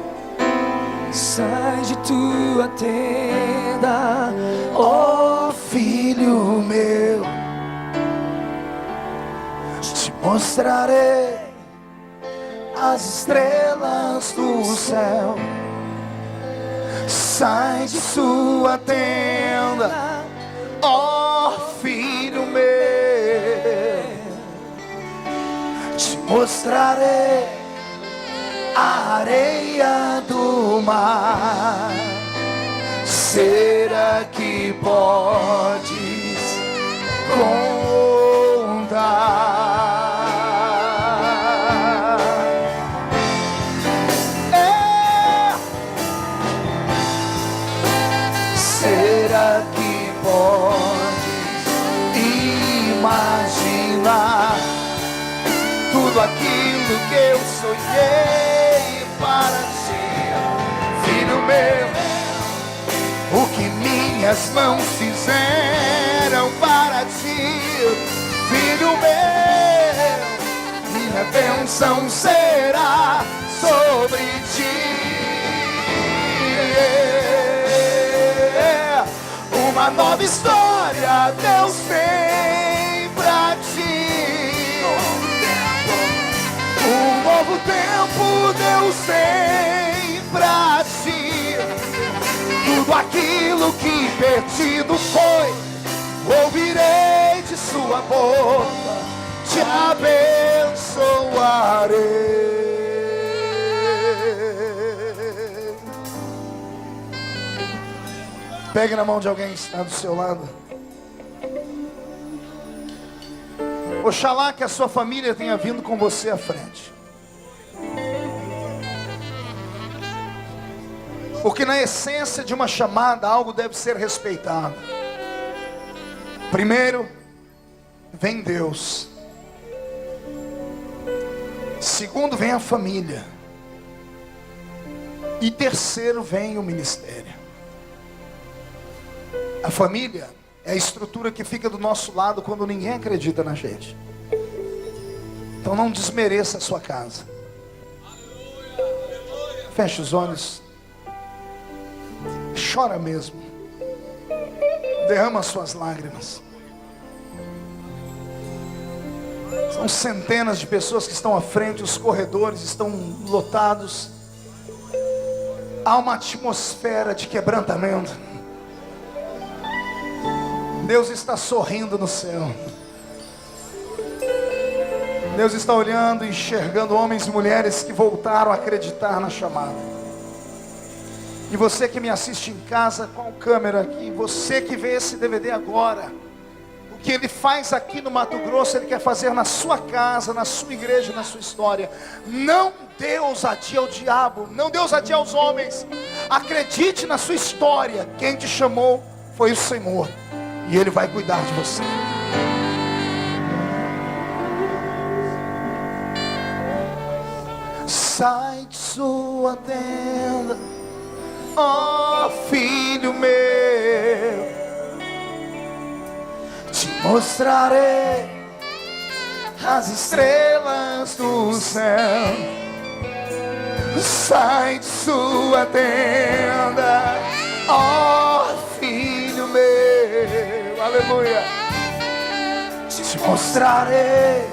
Sai de tua tenda, ó filho meu, te mostrarei as estrelas do céu. Sai de sua tenda, ó filho meu, te mostrarei a areia do mar. Será que podes contar? Será que podes imaginar tudo aquilo que eu sonhei para ti, filho meu? O que minhas mãos fizeram para ti, filho meu? Minha bênção será sobre ti. Uma nova história Deus tem pra ti. Um novo tempo Deus tem pra ti. Tudo aquilo que perdido foi, ouvirei de sua boca, te abençoarei. Pegue na mão de alguém que está do seu lado. Oxalá que a sua família tenha vindo com você à frente. Porque na essência de uma chamada, algo deve ser respeitado. Primeiro, vem Deus. Segundo, vem a família. E terceiro, vem o ministério. A família é a estrutura que fica do nosso lado quando ninguém acredita na gente. Então não desmereça a sua casa. Feche os olhos. Chora mesmo. Derrama suas lágrimas. São centenas de pessoas que estão à frente, os corredores estão lotados. Há uma atmosfera de quebrantamento. Deus está sorrindo no céu. Deus está olhando, enxergando homens e mulheres que voltaram a acreditar na chamada. E você que me assiste em casa com a câmera aqui, você que vê esse DVD agora, o que ele faz aqui no Mato Grosso, ele quer fazer na sua casa, na sua igreja, na sua história. Não dê ousadia ao diabo, não dê ousadia aos homens. Acredite na sua história. Quem te chamou foi o Senhor, e Ele vai cuidar de você. Sai de sua tenda, ó filho meu, te mostrarei as estrelas do céu. Sai de sua tenda, ó filho meu, aleluia. Te mostrarei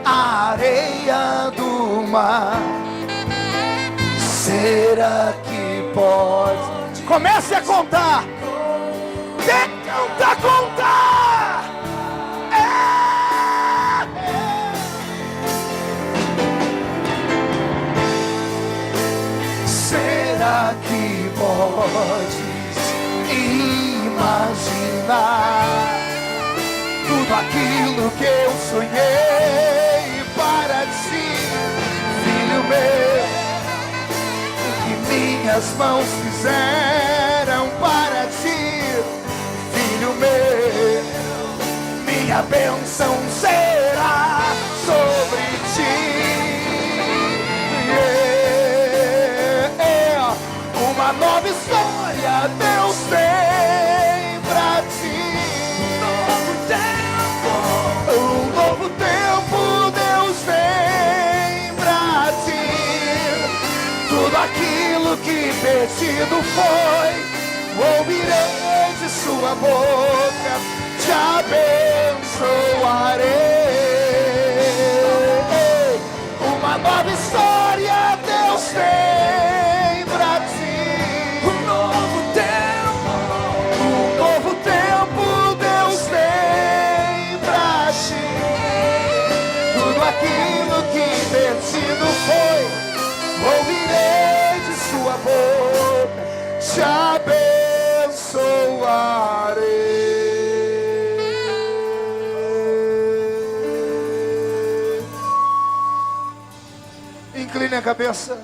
a areia do mar. Será que pode? Comece a contar. Tenta contar. Será que podes imaginar tudo aquilo que eu sonhei para ti, filho meu? O que minhas mãos fizeram para ti, filho meu? Minha bênção será sobre ti. Uma nova história Deus tem pra ti. Um novo tempo Deus tem pra ti. Tudo aquilo que pedido foi, ouvirei de sua boca, te abençoarei. Uma nova história Deus tem pra ti. Um novo tempo Deus tem pra ti. Tudo aquilo que vencido foi, ouvirei de sua boca, te abençoarei. Incline a cabeça.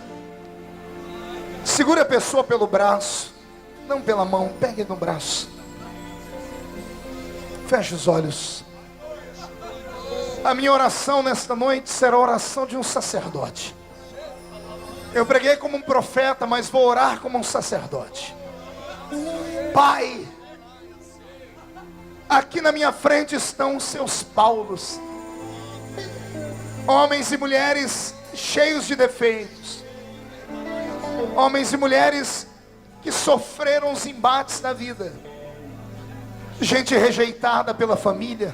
Segure a pessoa pelo braço, não pela mão, pegue no braço. Feche os olhos. A minha oração nesta noite será a oração de um sacerdote. Eu preguei como um profeta, mas vou orar como um sacerdote. Pai, aqui na minha frente estão os seus Paulos, homens e mulheres cheios de defeitos, homens e mulheres que sofreram os embates da vida, gente rejeitada pela família,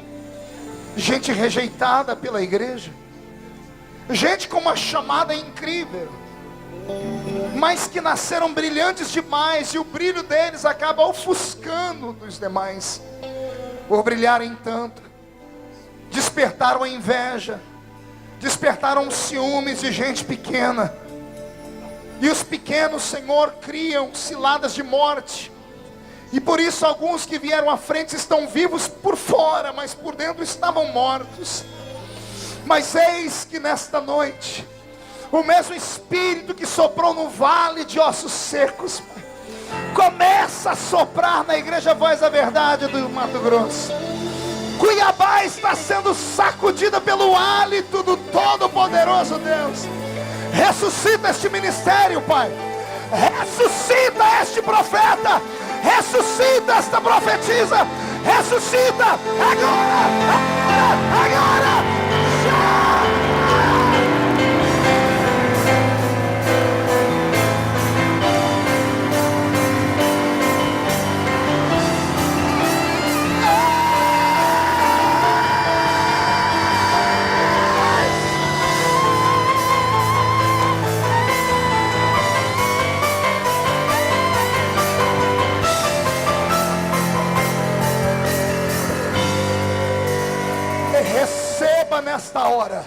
gente rejeitada pela igreja, gente com uma chamada incrível, mas que nasceram brilhantes demais, e o brilho deles acaba ofuscando dos demais. Por brilharem tanto, despertaram a inveja, despertaram os ciúmes de gente pequena. E os pequenos, Senhor, criam ciladas de morte. E por isso alguns que vieram à frente estão vivos por fora, mas por dentro estavam mortos. Mas eis que nesta noite, o mesmo Espírito que soprou no vale de ossos secos, começa a soprar na Igreja Voz da Verdade do Mato Grosso. Cuiabá está sendo sacudida pelo hálito do Todo-Poderoso Deus. Ressuscita este ministério, Pai. Ressuscita este profeta. Ressuscita esta profetisa. Ressuscita agora, agora, já. Receba nesta hora,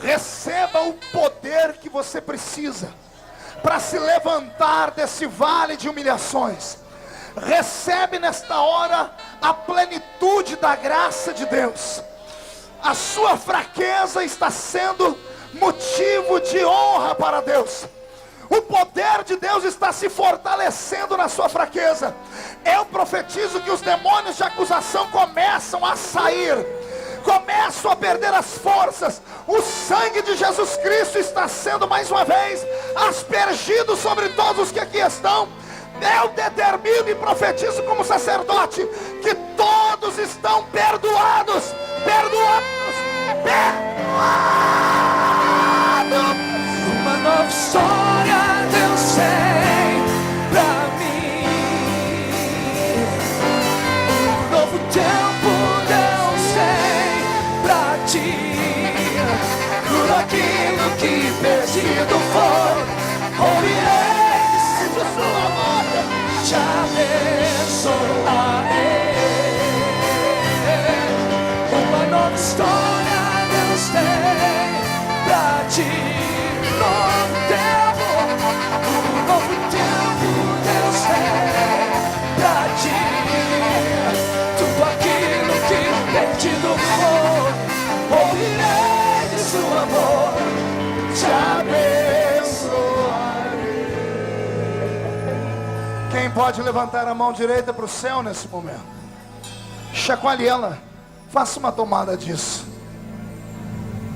receba o poder que você precisa para se levantar desse vale de humilhações. Recebe nesta hora a plenitude da graça de Deus. A sua fraqueza está sendo motivo de honra para Deus. O poder de Deus está se fortalecendo na sua fraqueza. Eu profetizo que os demônios de acusação começam a sair, começam a perder as forças. O sangue de Jesus Cristo está sendo mais uma vez aspergido sobre todos os que aqui estão. Eu determino e profetizo como sacerdote que todos estão perdoados, perdoados, ti. Tudo aquilo que perdido foi, ouvirei de sua boca, te abençoarei. Uma nova história Deus tem pra ti. Novo tempo, um novo tempo Deus tem pra ti. Tudo aquilo que perdido foi, ouvirei de sua boca, te abençoarei. Quem pode levantar a mão direita para o céu nesse momento? Chacoalhe ela. Faça uma tomada disso.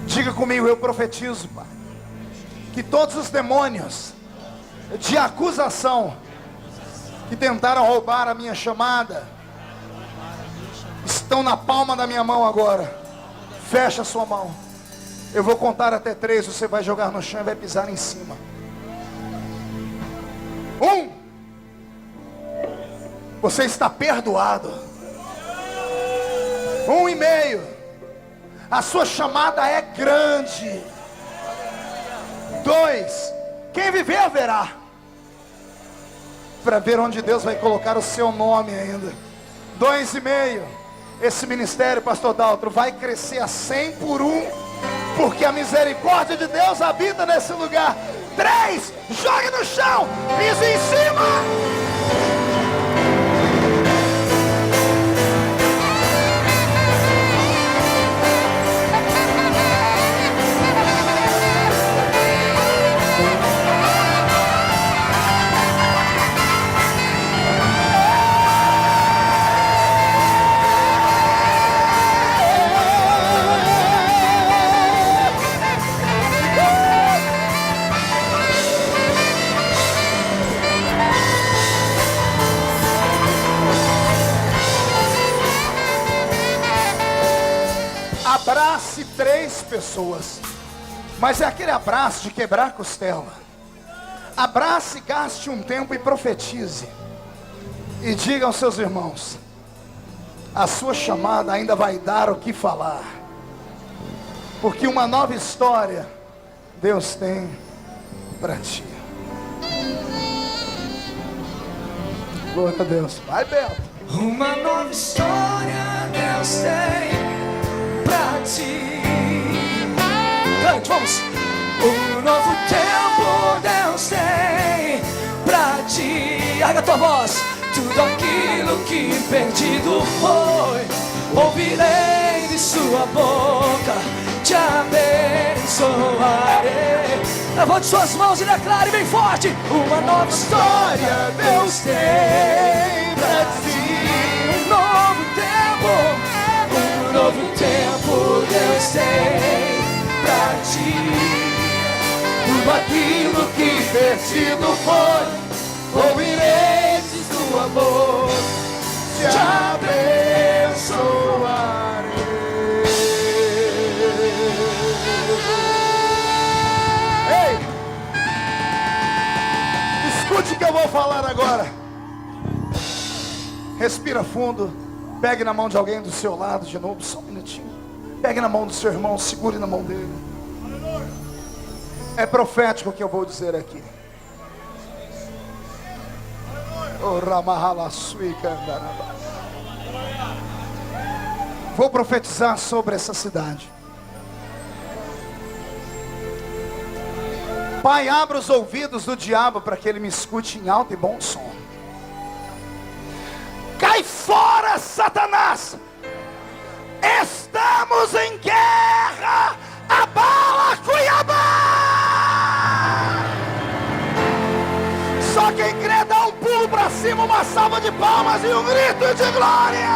Diga comigo, eu profetizo, Pai, que todos os demônios de acusação que tentaram roubar a minha chamada estão na palma da minha mão agora. Fecha a sua mão. Eu vou contar até 3. Você vai jogar no chão e vai pisar em cima. 1. Você está perdoado. 1,5. A sua chamada é grande. 2. Quem viver verá. Para ver onde Deus vai colocar o seu nome ainda. 2,5. Esse ministério, pastor Daltro, vai crescer a 100 por 1, porque a misericórdia de Deus habita nesse lugar. 3. Jogue no chão. Piso em cima. Abrace 3 pessoas, mas é aquele abraço de quebrar a costela. Abrace, gaste um tempo e profetize. E diga aos seus irmãos: a sua chamada ainda vai dar o que falar, porque uma nova história Deus tem para ti. Glória a Deus. Vai, Beto. Uma nova história Deus tem pra ti. Cante, vamos. Um novo tempo Deus tem pra ti. Erga a tua voz. Tudo aquilo que perdido foi, ouvirei de sua boca, te abençoarei. Levante suas mãos e declare bem forte: uma nova história Deus tem pra ti. Um novo tempo Deus tem pra ti. Tudo aquilo que perdido foi, ouvirei de sua boca, te abençoarei. Ei, escute o que eu vou falar agora. Respira fundo. Pegue na mão de alguém do seu lado de novo, só um minutinho. Pegue na mão do seu irmão, segure na mão dele. É profético o que eu vou dizer aqui. Vou profetizar sobre essa cidade. Pai, abra os ouvidos do diabo para que ele me escute em alto e bom som. Cai fora, Satanás! Estamos em guerra! Abala Cuiabá! Só quem crê dá um pulo para cima, uma salva de palmas e um grito de glória!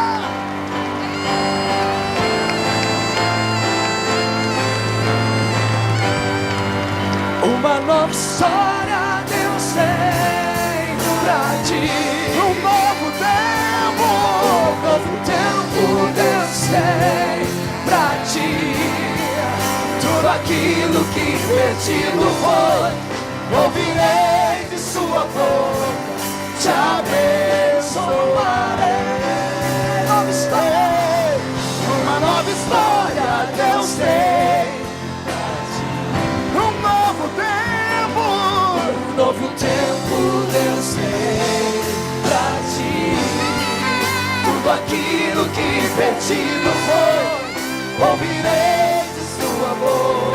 Uma nova história Deus tem pra ti. Um novo tempo Deus tem pra ti. Tudo aquilo que perdido foi, ouvirei de sua boca, te abençoarei. Uma nova história Deus perdido foi, ouvirei de sua boca.